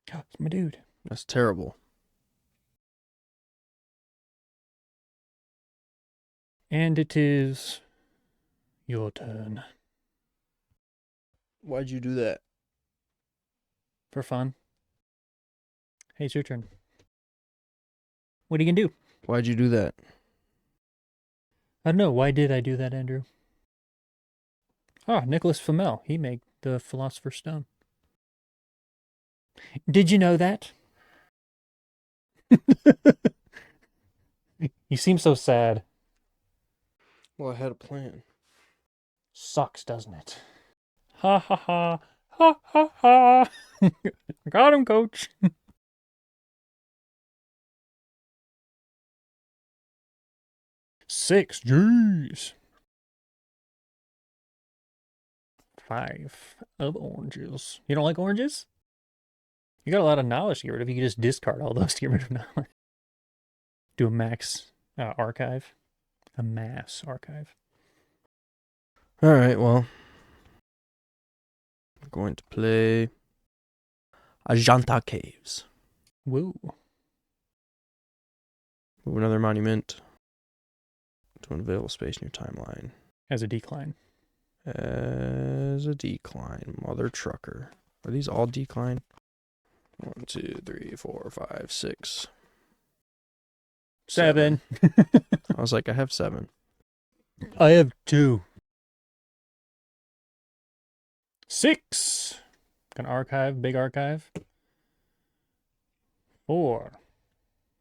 It's my dude. That's terrible. And it is your turn. Why'd you do that? For fun. Hey, it's your turn. What are you gonna do? Why'd you do that? I don't know. Why did I do that, Andrew? Ah, Nicholas Flamel. He made the Philosopher's Stone. Did you know that? You seem so sad. Well, I had a plan. Sucks, doesn't it? Ha ha ha. Ha ha ha. Got him, coach. 6. Jeez. 5 of oranges. You don't like oranges? You got a lot of knowledge to get rid of. You can just discard all those to get rid of knowledge. Do a max archive. A mass archive. All right, well. I'm going to play Ajanta Caves. Woo. Move another monument to an available space in your timeline. As a decline. As a decline. Mother trucker. Are these all decline? 1, 2, 3, 4, 5, 6. 7. I was like, I have 7. I have 2. 6. An archive, big archive. 4,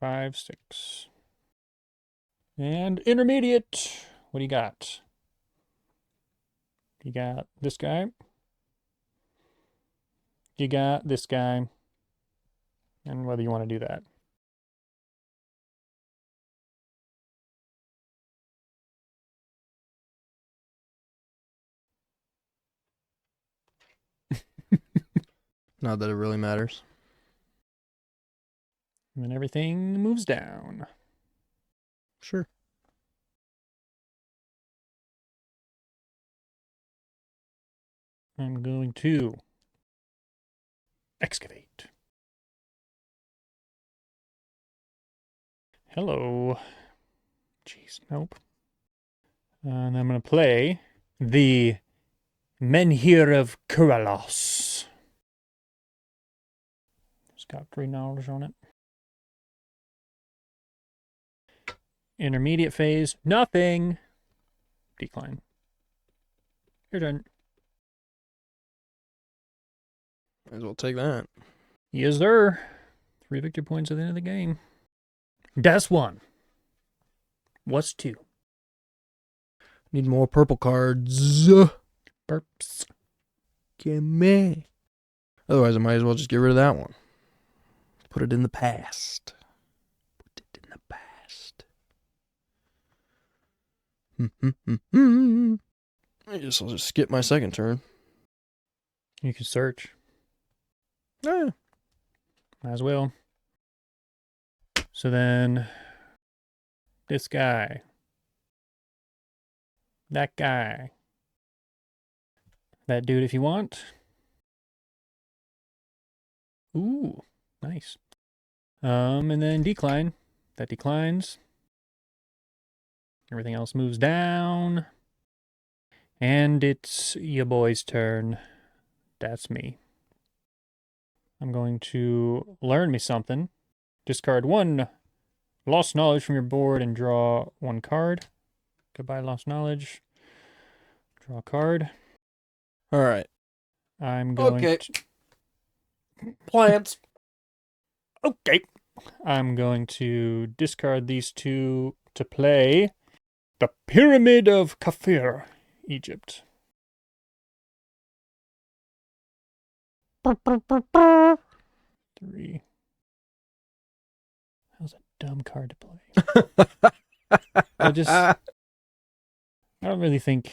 5, 6. And intermediate. What do you got? You got this guy. You got this guy. And whether you want to do that. Not that it really matters. And then everything moves down. Sure. I'm going to excavate. Hello. Jeez, nope. And I'm going to play the Menhir of Kuralos. It's got 3 knowledge on it. Intermediate phase, nothing. Decline. Your turn. Might as well take that. Yes, sir. 3 victory points at the end of the game. That's 1. What's 2? Need more purple cards. Burps. Gimme. Otherwise, I might as well just get rid of that one. Put it in the past. Put it in the past. I guess I'll just skip my second turn. You can search. Yeah. Might as well. So then, this guy. That guy. That dude if you want. Ooh, nice. And then decline. That declines. Everything else moves down. And it's your boy's turn. That's me. I'm going to learn me something. Discard 1 lost knowledge from your board and draw 1 card. Goodbye, lost knowledge. Draw a card. All right. I'm going Okay. to... Plants. Okay. I'm going to discard these 2 to play the Pyramid of Kafir, Egypt. Three. That was a dumb card to play. I don't really think...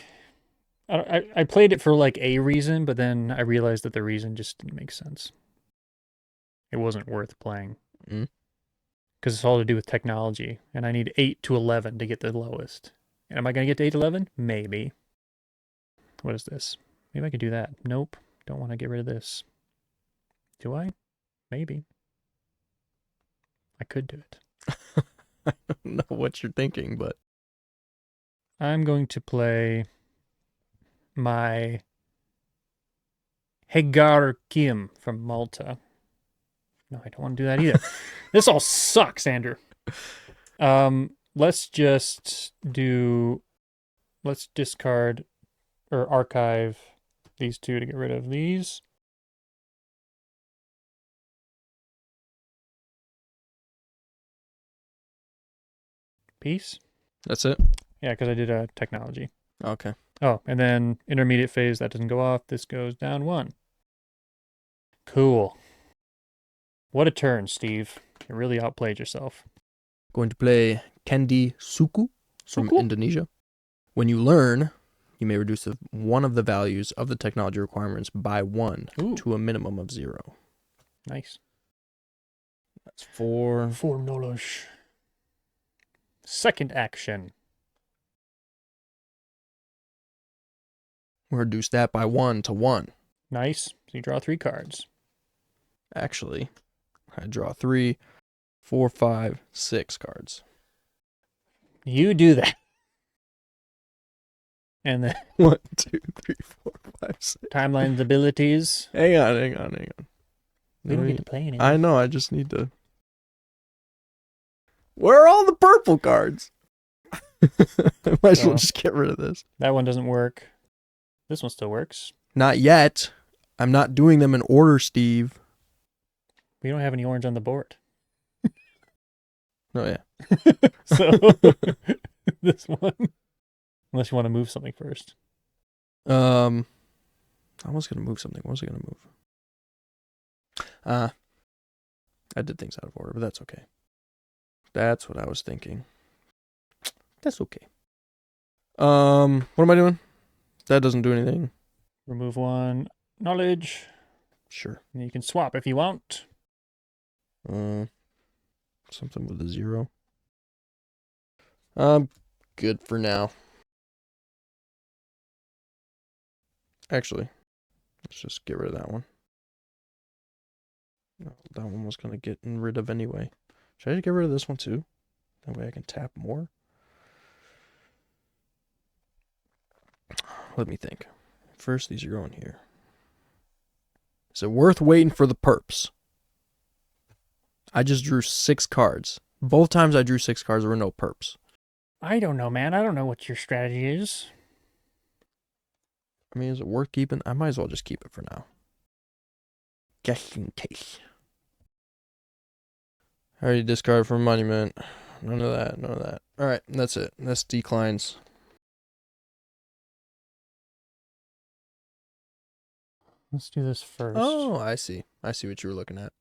I played it for like a reason, but then I realized that the reason just didn't make sense. It wasn't worth playing. Because it's all to do with technology, and I need 8 to 11 to get the lowest. And am I going to get to 8 to 11? Maybe. What is this? Maybe I could do that. Nope. Don't want to get rid of this. Do I? Maybe. I could do it. I don't know what you're thinking, but... I'm going to play my Hagar Kim from Malta. No, I don't want to do that either. This all sucks, Andrew. Let's discard or archive these 2 to get rid of these. Peace. That's it? Yeah, because I did a technology. Okay. Oh, and then intermediate phase, that doesn't go off. This goes down 1. Cool. What a turn, Steve. You really outplayed yourself. Going to play Kendi Suku from Indonesia. When you learn, you may reduce one of the values of the technology requirements by 1 to a minimum of 0. Nice. That's 4. 4 knowledge. Second action. We'll reduce that by 1 to 1. Nice. So you draw 3 cards. Actually, I draw 3, 4, 5, 6 cards. You do that. And then 1, 2, 3, 4, 5, 6. Timeline's abilities. Hang on. We don't get to play anything. I know, I just need to... Where are all the purple cards? I might as well just get rid of this. That one doesn't work. This one still works. Not yet. I'm not doing them in order, Steve. We don't have any orange on the board. Oh, yeah. So, this one. Unless you want to move something first. I was going to move something. What was I going to move? I did things out of order, but that's okay. That's what I was thinking. That's okay. What am I doing? That doesn't do anything. Remove 1 knowledge. Sure. And you can swap if you want. Something with a 0. Good for now. Actually, let's just get rid of that one. No, that one was going to get rid of anyway. Should I get rid of this one too? That way I can tap more. Let me think. First, these are going here. Is it worth waiting for the perps? I just drew 6 cards. Both times I drew 6 cards, there were no perps. I don't know, man. I don't know what your strategy is. I mean, is it worth keeping? I might as well just keep it for now. Just in case. I already discarded from monument. None of that, none of that. Alright, that's it. That's declines. Let's do this first. Oh, I see. I see what you were looking at.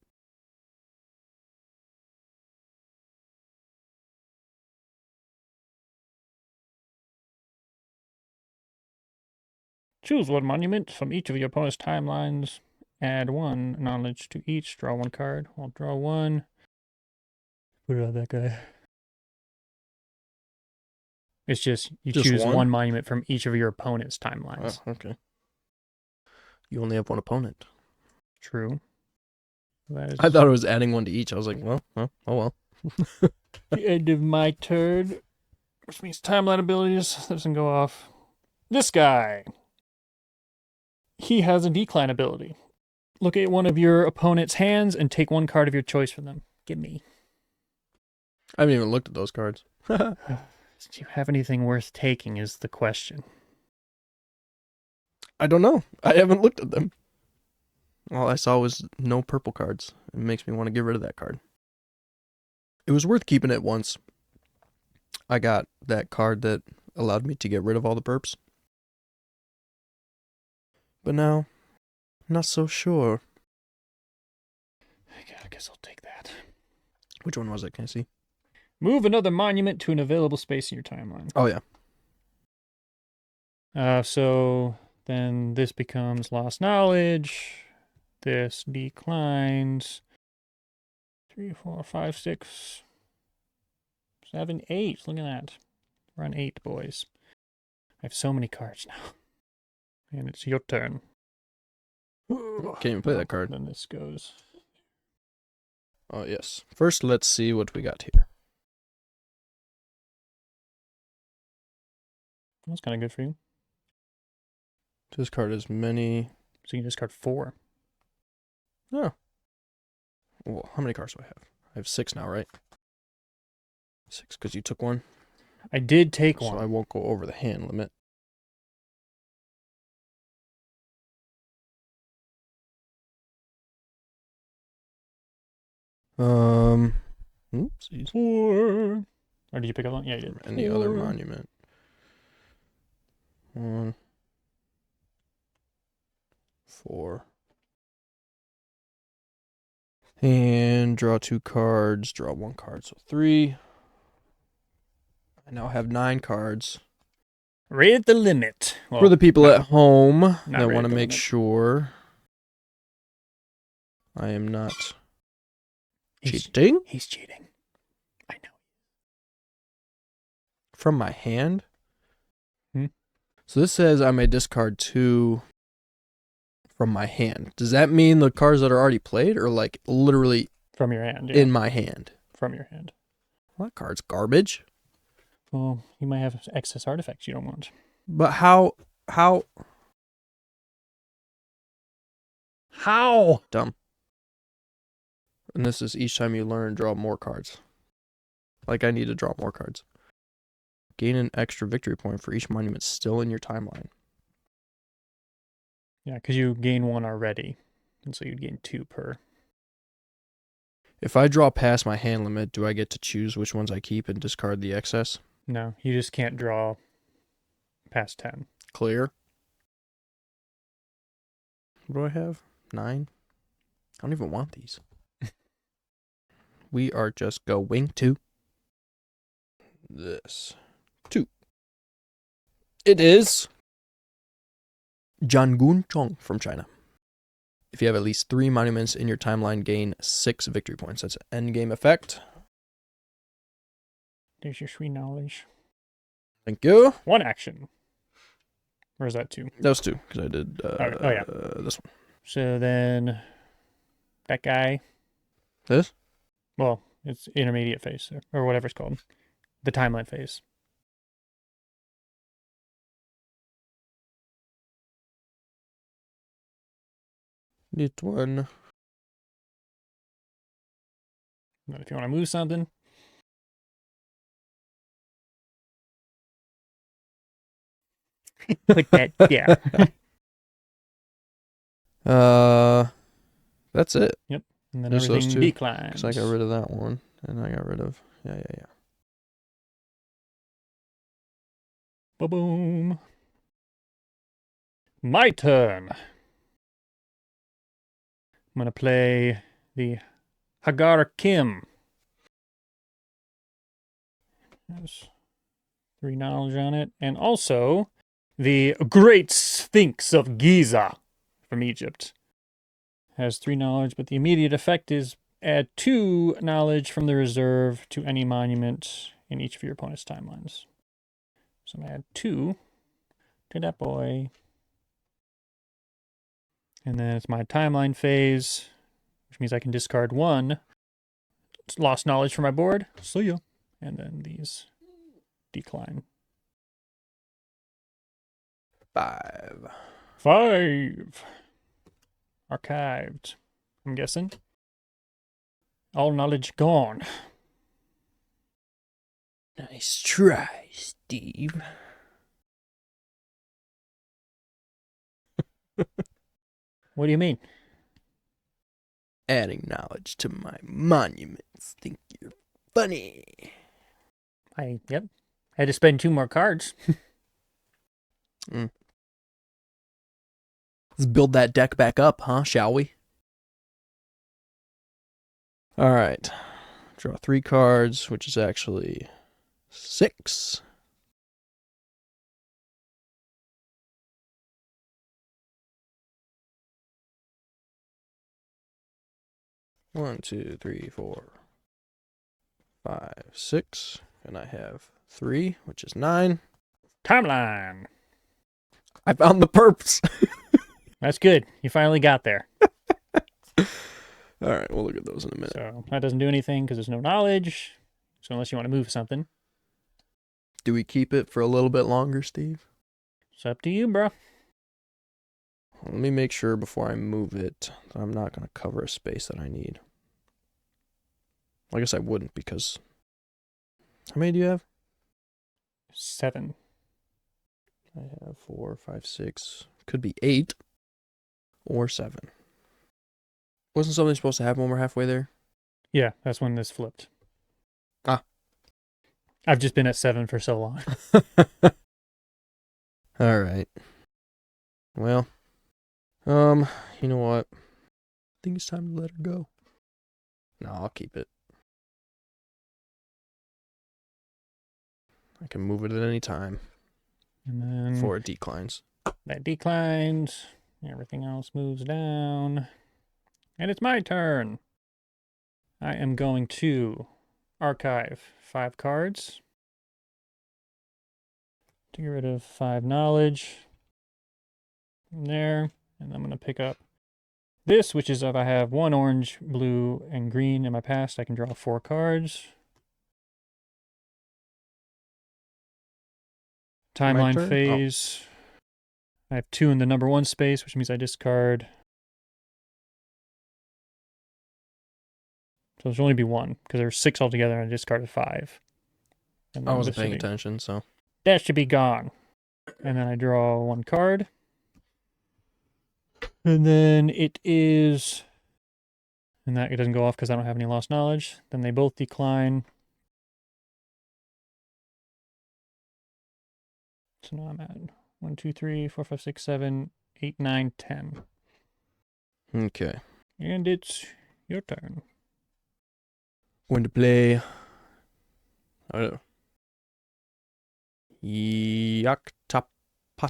Choose one monument from each of your opponent's timelines. Add 1 knowledge to each. Draw 1 card. I'll draw 1. Put it on that guy. It's just you Just choose one? one monument from each of your opponent's timelines. Oh, okay. You only have one opponent. True. That is I thought it was adding 1 to each. I was like, well, oh well. the end of my turn, which means timeline abilities doesn't go off. This guy. He has a decline ability. Look at one of your opponent's hands and take 1 card of your choice from them. Give me. I haven't even looked at those cards. Do you have anything worth taking is the question. I don't know. I haven't looked at them. All I saw was no purple cards. It makes me want to get rid of that card. It was worth keeping it once. I got that card that allowed me to get rid of all the perps. But now, not so sure. I guess I'll take that. Which one was it? Can I see? Move another monument to an available space in your timeline. Oh, yeah. So then this becomes lost knowledge. This declines. 3, 4, 5, 6, 7, 8. Look at that. We're on 8, boys. I have so many cards now. And it's your turn. Can't even play that card. Then this goes. Oh, yes. First, let's see what we got here. That's kind of good for you. Discard as many. So you can discard 4. Oh. Well, how many cards do I have? I have 6 now, right? 6, because you took 1. I did take 1. So I won't go over the hand limit. Oopsies. 4. Or did you pick up one? Yeah, you did. Any 4. other monument. 1. 4. And draw 2 cards. Draw 1 card, so 3. I now have 9 cards. Right at the limit. Well, For the people no, at home right that at want to the make limit. sure I am not He's cheating cheating. I know. from my hand. Hmm? So this says I may discard 2 from my hand. Does that mean the cards that are already played or like literally From your hand. Yeah. in my hand? From your hand. Well, that card's garbage. Well, you might have excess artifacts you don't want. But how dumb. And this is each time you learn, draw more cards. Like I need to draw more cards. Gain an extra victory point for each monument still in your timeline. Yeah, because you gain 1 already. And so you'd gain 2 per. If I draw past my hand limit, do I get to choose which ones I keep and discard the excess? No, you just can't draw past 10. Clear. What do I have? 9? I don't even want these. We are just going to this. 2. It is Jangun Chong from China. If you have at least 3 monuments in your timeline, gain 6 victory points. That's an endgame effect. There's your 3 knowledge. Thank you. 1 action. Or is that 2? That was 2, because I did this one. So then that guy. This? Well, it's intermediate phase, or whatever it's called. The timeline phase. This one. But if you want to move something. Put that there. That's it. Yep. And then Just those everything 2, declines. because I got rid of that one, and I got rid of... Yeah. Ba-boom. My turn. I'm going to play the Hagar Kim. There's 3 knowledge on it. And also the Great Sphinx of Giza from Egypt. Has 3 knowledge, but the immediate effect is add 2 knowledge from the reserve to any monument in each of your opponent's timelines. So I'm going to add 2 to that boy. And then it's my timeline phase, which means I can discard 1. It's lost knowledge from my board. See ya. And then these decline. 5. 5. Archived. I'm guessing. All knowledge gone. Nice try, Steve. What do you mean? Adding knowledge to my monuments. Think you're funny. Yep. Had to spend 2 more cards. Let's build that deck back up, huh? Shall we? All right. Draw 3 cards, which is actually 6. One, 2, 3, 4, 5, 6. And I have 3, which is 9. Timeline. I found the perps. That's good. You finally got there. All right, we'll look at those in a minute. So that doesn't do anything because there's no knowledge. So unless you want to move something, Do we keep it for a little bit longer, Steve? it's up to you, bro. Let me make sure before I move it that I'm not going to cover a space that I need. I guess I wouldn't, because... How many do you have? 7. I have 4, 5, 6. Could be 8 or 7. Wasn't something supposed to happen when we're halfway there? Yeah, that's when this flipped. Ah. I've just been at 7 for so long. All right. Well, you know what? I think it's time to let her go. No, I'll keep it. I can move it at any time And then before it declines. that declines. Everything else moves down. And it's my turn. I am going to archive 5 cards to get rid of 5 knowledge from there. And I'm going to pick up this, which is if I have 1 orange, blue, and green in my past, I can draw 4 cards. Timeline phase. I have 2 in the number 1 space, which means I discard. So there should only be 1, because there's 6 altogether, and I discarded 5. And I then wasn't this paying should be- attention, so... That should be gone. And then I draw 1 card. And then it is... And that it doesn't go off because I don't have any lost knowledge. Then they both decline. So now I'm at 1, 2, 3, 4, 5, 6, 7, 8, 9, 10. Okay. And it's your turn. Going to play... I don't know.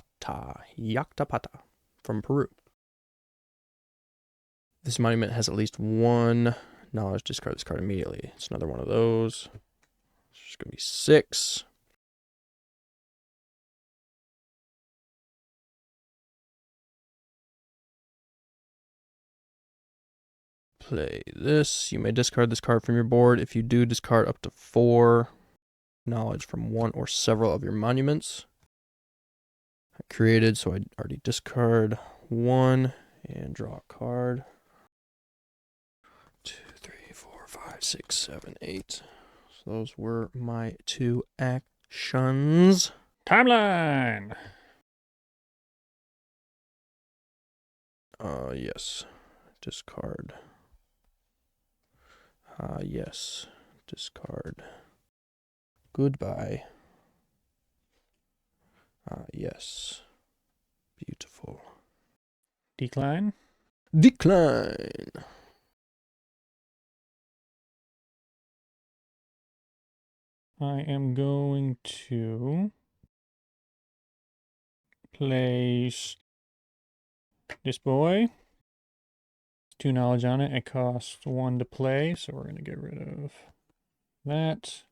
Yaktapata from Peru. this monument has at least one knowledge, discard this card immediately. It's another one of those. It's just going to be 6. Play this. You may discard this card from your board. If you do, discard up to 4 knowledge from one or several of your monuments. I created, so I already discard 1 and draw a card. 2, 3, 4, 5, 6, 7, 8. So those were my 2 actions. Timeline. Yes. Discard. Yes. Discard. Goodbye. Yes. Beautiful. Decline. Decline. I am going to place this boy. 2 knowledge on it. It costs 1 to play, so we're going to get rid of that.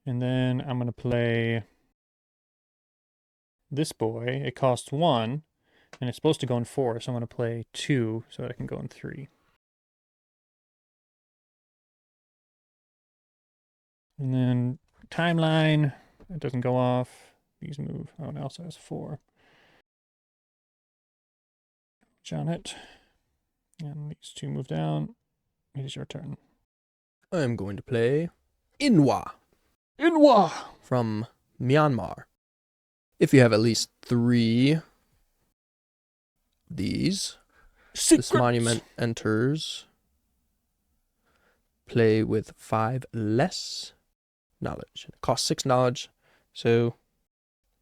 And then I'm going to play this boy. It costs 1, and it's supposed to go in 4, so I'm going to play 2 so that I can go in 3. And then timeline, it doesn't go off. These move. Oh, it also has 4. On it. And these 2 move down. It is your turn. I'm going to play Inwa Inwa! from Myanmar. If you have at least 3 of these, this monument enters play with 5 less knowledge. It costs 6 knowledge, so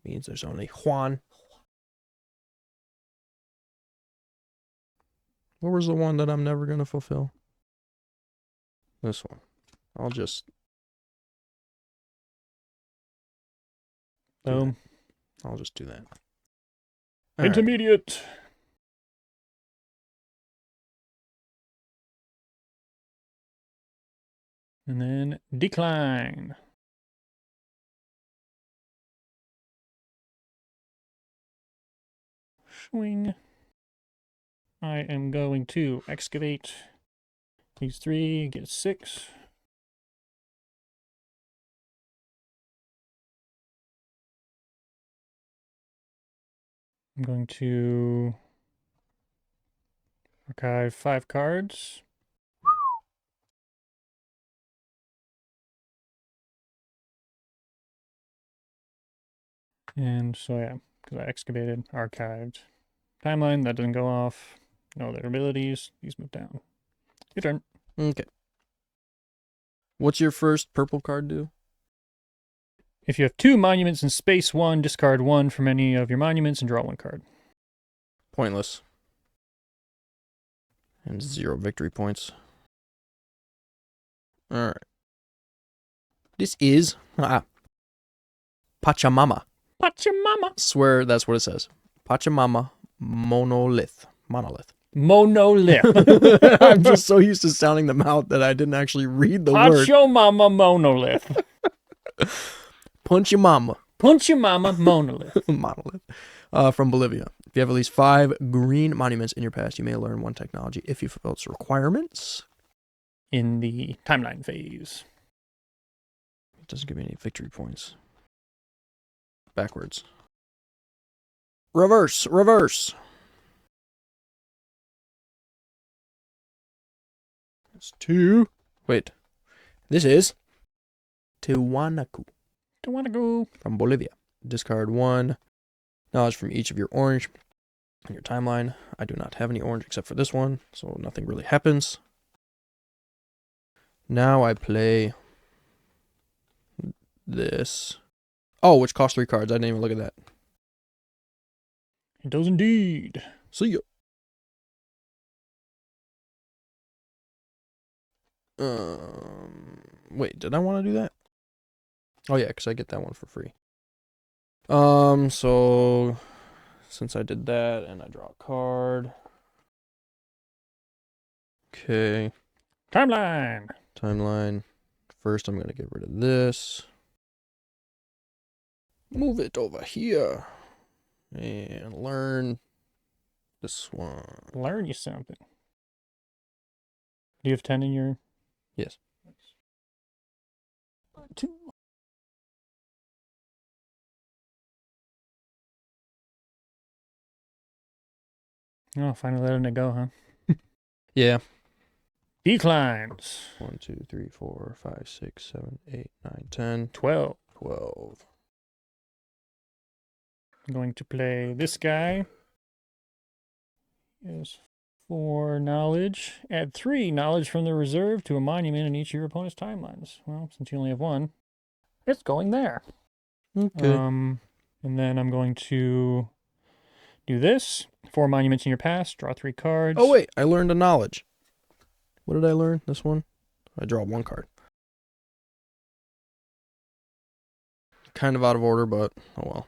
means there's only Juan. What was the one that I'm never going to fulfill? This one. I'll just... Boom. I'll just do that. All right. Intermediate. And then decline. Swing. I am going to excavate these 3, get 6. I'm going to archive 5 cards. And so yeah, because I excavated, archived. Timeline, that doesn't go off. No other abilities. These move down. Your turn. Okay. What's your first purple card do? If you have 2 monuments in space 1, discard 1 from any of your monuments and draw 1 card. Pointless. And 0 victory points. Alright. This is Pachamama. Pachamama. Swear that's what it says. Pachamama monolith. Monolith. Monolith. I'm just so used to sounding them out that I didn't actually read the word. Pachamama monolith. Pachamama. Pachamama monolith. Monolith. From Bolivia. If you have at least 5 green monuments in your past, you may learn 1 technology if you fulfill its requirements. In the timeline phase. It doesn't give me any victory points. Backwards. Reverse. Reverse. It's 2. Wait. This is Tiwanaku. Tiwanaku. From Bolivia. Discard 1 knowledge from each of your orange in your timeline. I do not have any orange except for this one, so nothing really happens. Now I play this. Oh, which costs 3 cards. I didn't even look at that. It does indeed. See ya. Wait, did I want to do that? Oh yeah, because I get that one for free. So since I did that and I draw a card, Okay. Timeline. Timeline. First, I'm going to get rid of this. Move it over here. And learn this one. Learn you something. Do you have 10 in your... Yes. 2. Oh, finally letting it go, huh? Yeah. Declines. 1, 2, 3, 4, 5, 6, 7, 8, 9, 10, 12. 12. I'm going to play this guy. Is 4 knowledge. Add 3 knowledge from the reserve to a monument in each of your opponent's timelines. Well, since you only have 1, it's going there. Okay. And then I'm going to do this. 4 monuments in your past. Draw 3 cards. Oh, wait. I learned a knowledge. What did I learn? This one? I draw 1 card. Kind of out of order, but oh well.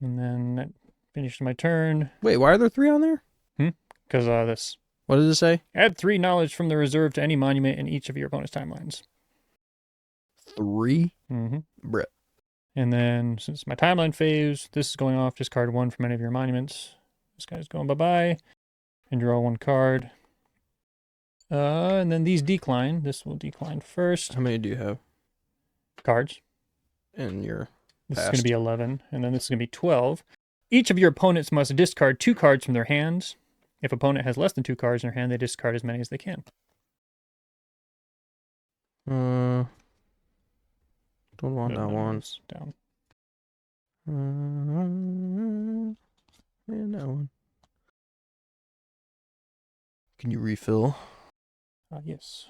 And then that finished my turn. Wait, why are there 3 on there? Because this. What does it say? Add 3 knowledge from the reserve to any monument in each of your opponent's timelines. 3? Mm-hmm. Brit. And then, since my timeline phase, this is going off. Discard 1 from any of your monuments. This guy's going bye-bye. And draw 1 card. And then these decline. This will decline first. How many do you have Cards. in your This is past? going to be 11. And then this is going to be 12. Each of your opponents must discard 2 cards from their hands. If opponent has less than 2 cards in their hand, they discard as many as they can. Don't want No, that no, one. it's down. And that one. Can you refill? Yes.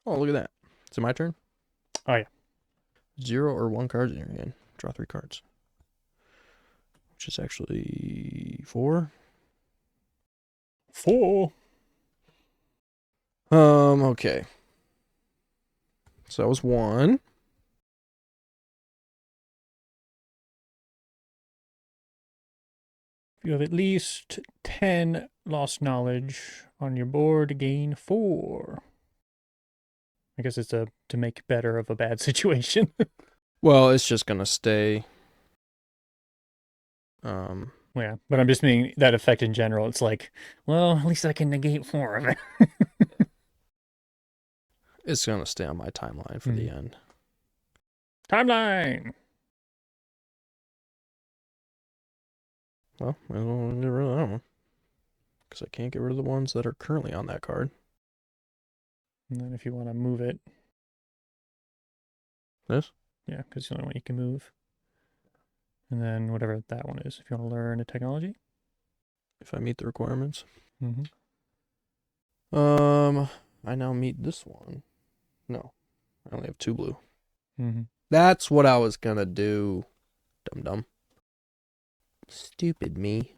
Oh, look at that. Is it my turn? Oh, yeah. 0 or 1 cards in your hand. Draw 3 cards. Which is actually 4. 4. Okay. So that was 1. If you have at least 10 lost knowledge on your board, gain 4. I guess it's to make better of a bad situation. Well, it's just gonna stay. Yeah, but I'm just meaning that effect in general. It's like, well, at least I can negate 4 of it. It's gonna stay on my timeline for the end. Timeline! Well, I don't get rid of that one. Because I can't get rid of the ones that are currently on that card. And then if you want to move it. This? Yeah, because it's the only one you can move. And then whatever that one is, if you want to learn a technology. If I meet the requirements. Mm-hmm. I now meet this one. No, I only have 2 blue. Mm-hmm. That's what I was gonna do. Dum-dum. Stupid me.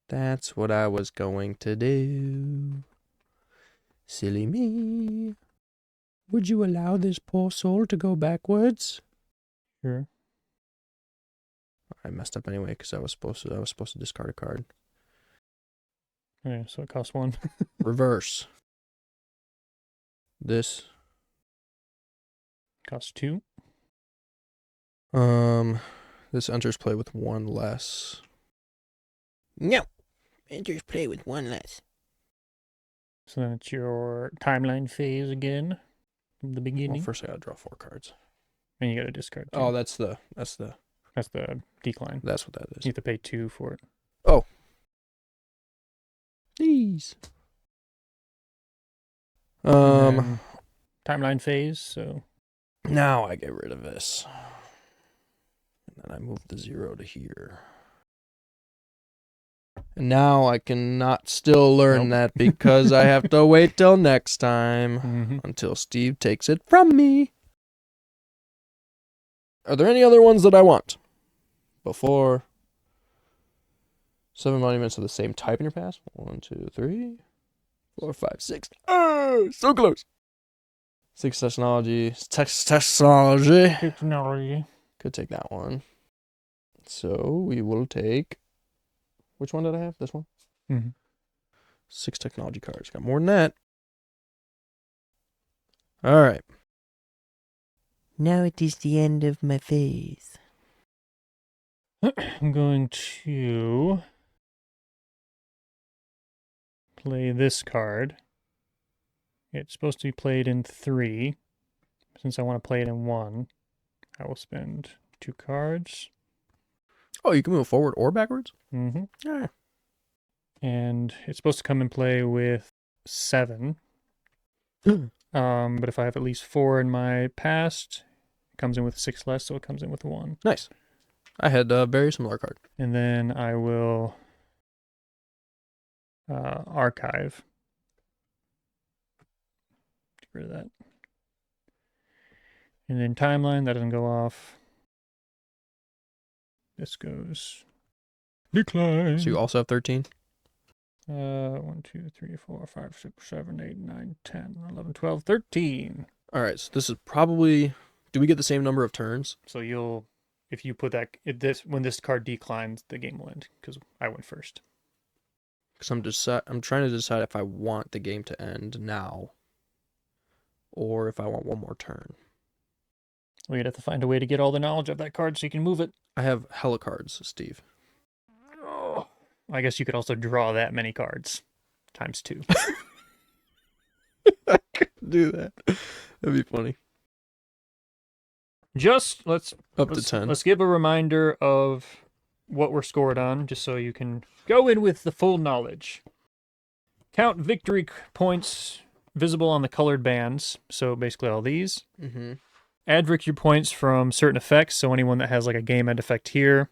That's what I was going to do. Silly me. Would you allow this poor soul to go backwards? Sure. I messed up anyway because I was supposed to discard a card. Okay, so it costs 1. Reverse. This. Costs 2. This enters play with 1 less. No. Enters play with 1 less. So then it's your timeline phase again from the beginning. Well, first I gotta draw 4 cards. And you got to discard 2. Oh, that's the. That's the decline. That's what that is. You have to pay 2 for it. Oh. These. And timeline phase, so Now I get rid of this. And then I move the 0 to here. And now I cannot still learn that because I have to wait till next time until Steve takes it from me. Are there any other ones that I want? Before 7 monuments of the same type in your past? 1, 2, 3, 4, 5, 6. Oh, so close. 6 technology. Technology. technology. Could take that one. So we will take... Which one did I have? This one? Mm-hmm. 6 technology cards. Got more than that. All right. Now it is the end of my phase. I'm going to play this card. It's supposed to be played in 3. Since I want to play it in 1, I will spend 2 cards. Oh, you can move forward or backwards? Mm-hmm. Yeah. And it's supposed to come in play with 7. But if I have at least 4 in my past, it comes in with 6 less, so it comes in with 1. Nice. I had a very similar card. And then I will archive. Get rid of that. And then timeline, that doesn't go off. This goes decline. So you also have 13? 1, 2, 3, 4, 5, 6, 7, 8, 9, 10, 11, 12, 13. All right, so this is probably... Do we get the same number of turns? So you'll, if you put that, when this card declines, the game will end because I went first. Because I'm trying to decide if I want the game to end now or if I want one more turn. Well, you'd have to find a way to get all the knowledge of that card so you can move it. I have hella cards, Steve. Oh, I guess you could also draw that many cards times 2. I could do that. That'd be funny. Just let's Up to 10. Let's give a reminder of what we're scored on, just so you can go in with the full knowledge. Count victory points visible on the colored bands. So basically all these. Mm-hmm. Add victory points from certain effects. So anyone that has like a game end effect here.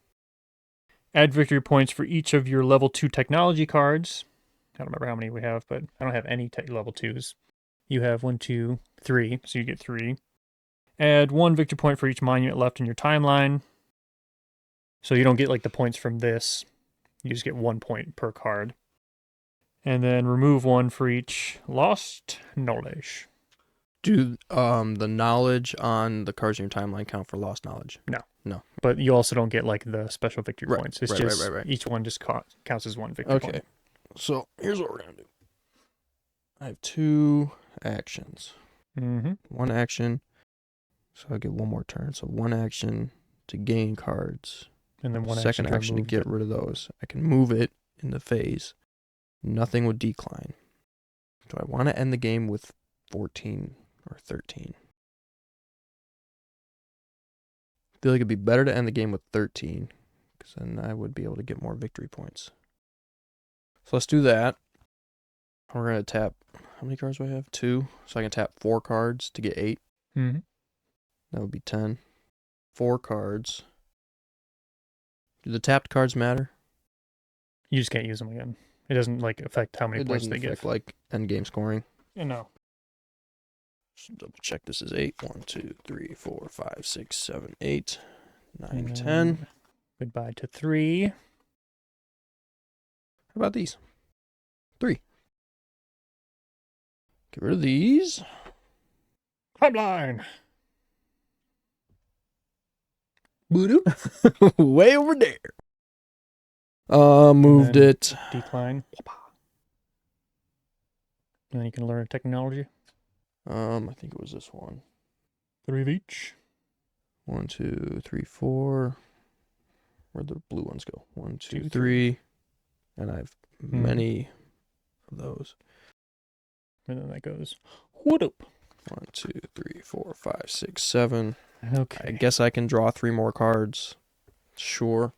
Add victory points for each of your level 2 technology cards. I don't remember how many we have, but I don't have any level 2s. You have 1, 2, 3, so you get 3. Add 1 victory point for each monument left in your timeline. So you don't get like the points from this. You just get 1 point per card. And then remove 1 for each lost knowledge. Do the knowledge on the cards in your timeline count for lost knowledge? No. But you also don't get like the special victory Right, points. It's right, just right. each one just counts as 1 victory point. Okay. So here's what we're going to do. I have 2 actions. Mm-hmm. 1 action. So I'll get 1 more turn. So 1 action to gain cards. And then 1 Second action to get rid of those. I can move it in the phase. Nothing would decline. Do I want to end the game with 14 or 13? I feel like it'd be better to end the game with 13, because then I would be able to get more victory points. So let's do that. We're going to tap, how many cards do I have? 2. So I can tap 4 cards to get 8. Mm-hmm. That would be 10. 4 cards. Do the tapped cards matter? You just can't use them again. It doesn't like affect how many It points doesn't they affect give. like end game scoring. No. Just double check this is 8. 1, 2, 3, 4, 5, 6, 7, 8, 9, And 10. then goodbye to 3. How about these? 3. Get rid of these. Pipeline. Way over there. Moved then- it. Decline. And then you can learn technology. I think it was this one. 3 of each. 1, 2, 3, 4. Where'd the blue ones go? 1, 2, 2, 3. And I have many of those. And then that goes. What up? 1, 2, 3, 4, 5, 6, 7. Okay. I guess I can draw 3 more cards. Sure.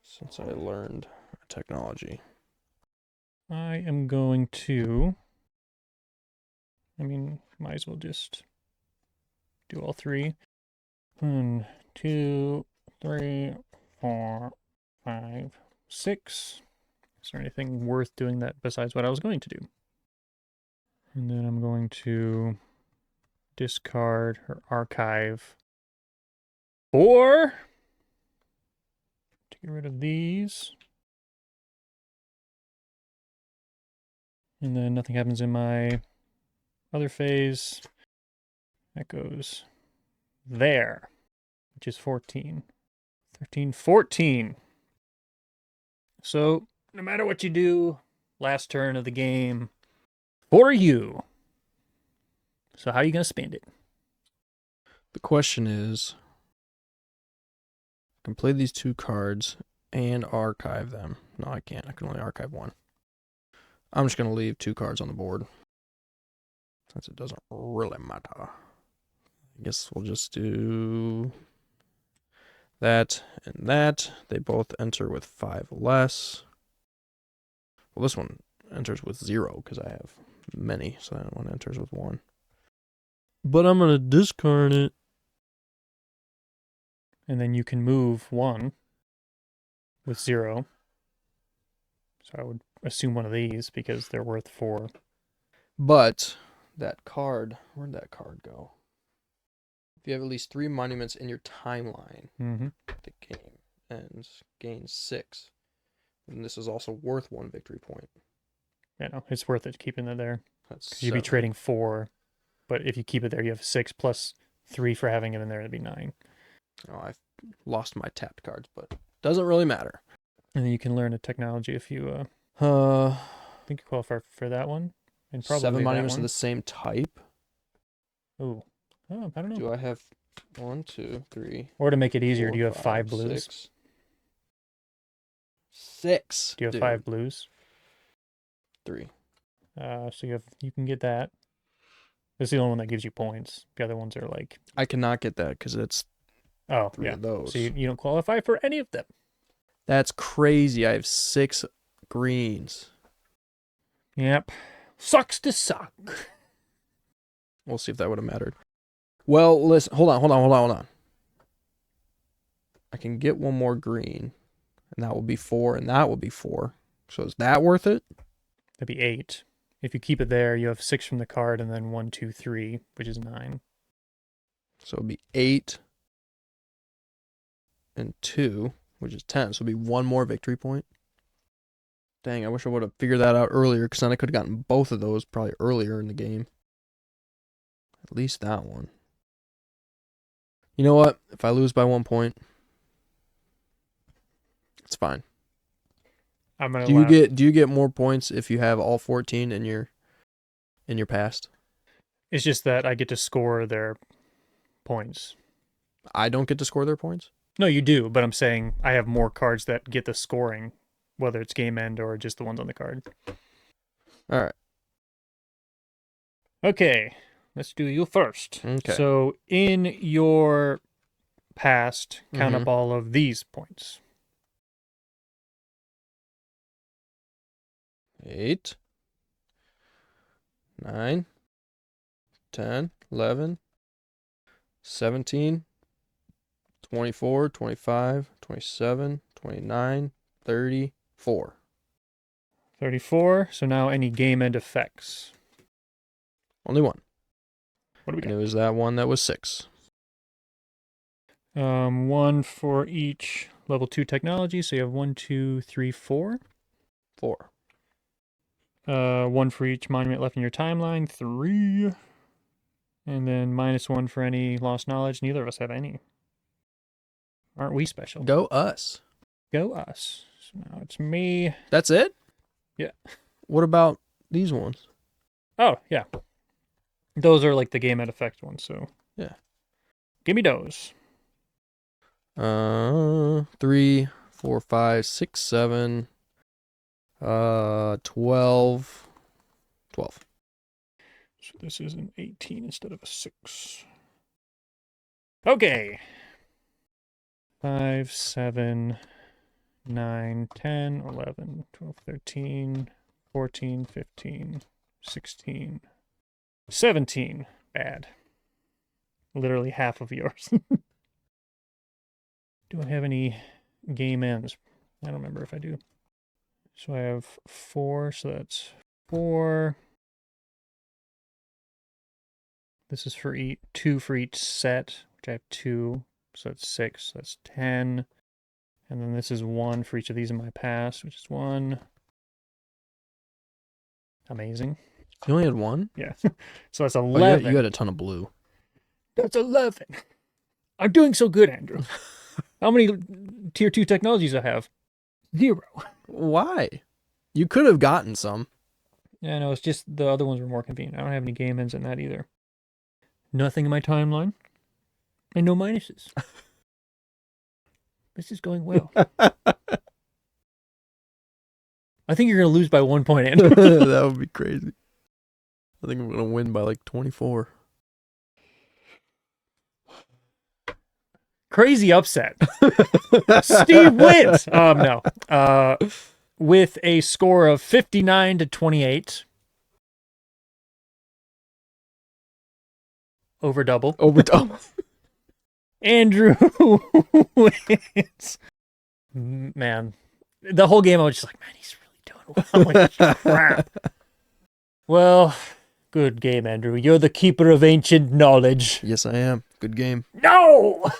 Since I learned technology. I am going to. Might as well just do all 3. 1, 2, 3, 4, 5, 6. Is there anything worth doing that besides what I was going to do? And then I'm going to discard or archive 4 to get rid of these. And then nothing happens in my other phase. That goes there, which is 14. 13, 14. So, no matter what you do, last turn of the game for you. So, how are you going to spend it? The question is, I can play these 2 cards and archive them. No, I can't. I can only archive 1. I'm just going to leave 2 cards on the board, since it doesn't really matter. I guess we'll just do that and that. They both enter with 5 less. Well, this one enters with 0 because I have many, so that one enters with 1. But I'm going to discard it. And then you can move 1 with 0. So I would assume one of these because they're worth 4. But that card, where'd that card go? If you have at least 3 monuments in your timeline, Mm-hmm. the game ends, gains 6. And this is also worth 1 victory point. Yeah, no, it's worth it keeping it there. That's Because you'd be 7. trading 4, but if you keep it there, you have 6 plus 3 for having it in there, it'd be 9. Oh, I've lost my tapped cards, but doesn't really matter. And then you can learn a technology if you Uh, think you qualify for that one. And probably 7 that monuments one. of the same type. Ooh. Oh, I don't know. Do I have 1, 2, 3? Or to make it easier, 4, do you have 5 5 blues? 6. 6. Do you have dude. 5 blues? 3. So you can get that. This is the only one that gives you points. The other ones are like, I cannot get that because it's oh 3 yeah. of those. So you don't qualify for any of them. That's crazy. I have 6 greens. Yep. Sucks to suck. We'll see if that would have mattered. Well, listen. Hold on. I can get 1 more green, and that will be 4, and that will be 4. So is that worth it? That'd be 8. If you keep it there, you have 6 from the card, and then 1, 2, 3, which is 9. So it'll be 8 and 2, which is 10. So it'll be 1 more victory point. Dang, I wish I would have figured that out earlier, because then I could have gotten both of those probably earlier in the game. At least that one. You know what? If I lose by 1 point, it's fine. I'm gonna Do you get more points if you have all 14 in your past? It's just that I get to score their points. I don't get to score their points? No, you do, but I'm saying I have more cards that get the scoring, whether it's game end or just the ones on the card. All right. Okay, let's do you first. Okay. So in your past, count up all of these points. 8, 9, 10, 11, 17, 24, 25, 27, 29, 34. 34. So now any game end effects. Only 1. What do we And got? it was that one that was 6. 1 for each level 2 technology. So you have 1, 2, 3, 4. 4. 1 for each monument left in your timeline. 3. And then -1 for any lost knowledge. Neither of us have any. Aren't we special? Go us. Go us. So now it's me. That's it? Yeah. What about these ones? Oh, yeah. Those are like the game end effect ones, so. Yeah. Give me those. 3, 4, 5, 6, 7, 12. 12. So this is an 18 instead of a 6. Okay. 5, 7, 9, 10, 11, 12, 13, 14, 15, 16, 17. Bad. Literally half of yours. Do I have any game ends? I don't remember if I do. So I have 4, so that's 4. This is for 2 for each set, which I have 2, so that's 6, so that's 10. And then this is 1 for each of these in my past, which is 1. Amazing. You only had 1? Yeah. So that's Oh, 11. you had a ton of blue. That's 11. I'm doing so good, Andrew. How many tier 2 technologies I have? 0. Why? You could have gotten some. Yeah, no, it's just the other ones were more convenient. I don't have any game ends in that either. Nothing in my timeline. And no minuses. This is going well. I think you're going to lose by 1 point, Andrew. That would be crazy. I think I'm going to win by like 24. Crazy upset. Steve wins. No. With a score of 59 to 28. Over double. Andrew wins. Man. The whole game I was just like, man, he's really doing well. Like, crap. Well, good game, Andrew. You're the keeper of ancient knowledge. Yes, I am. Good game. No!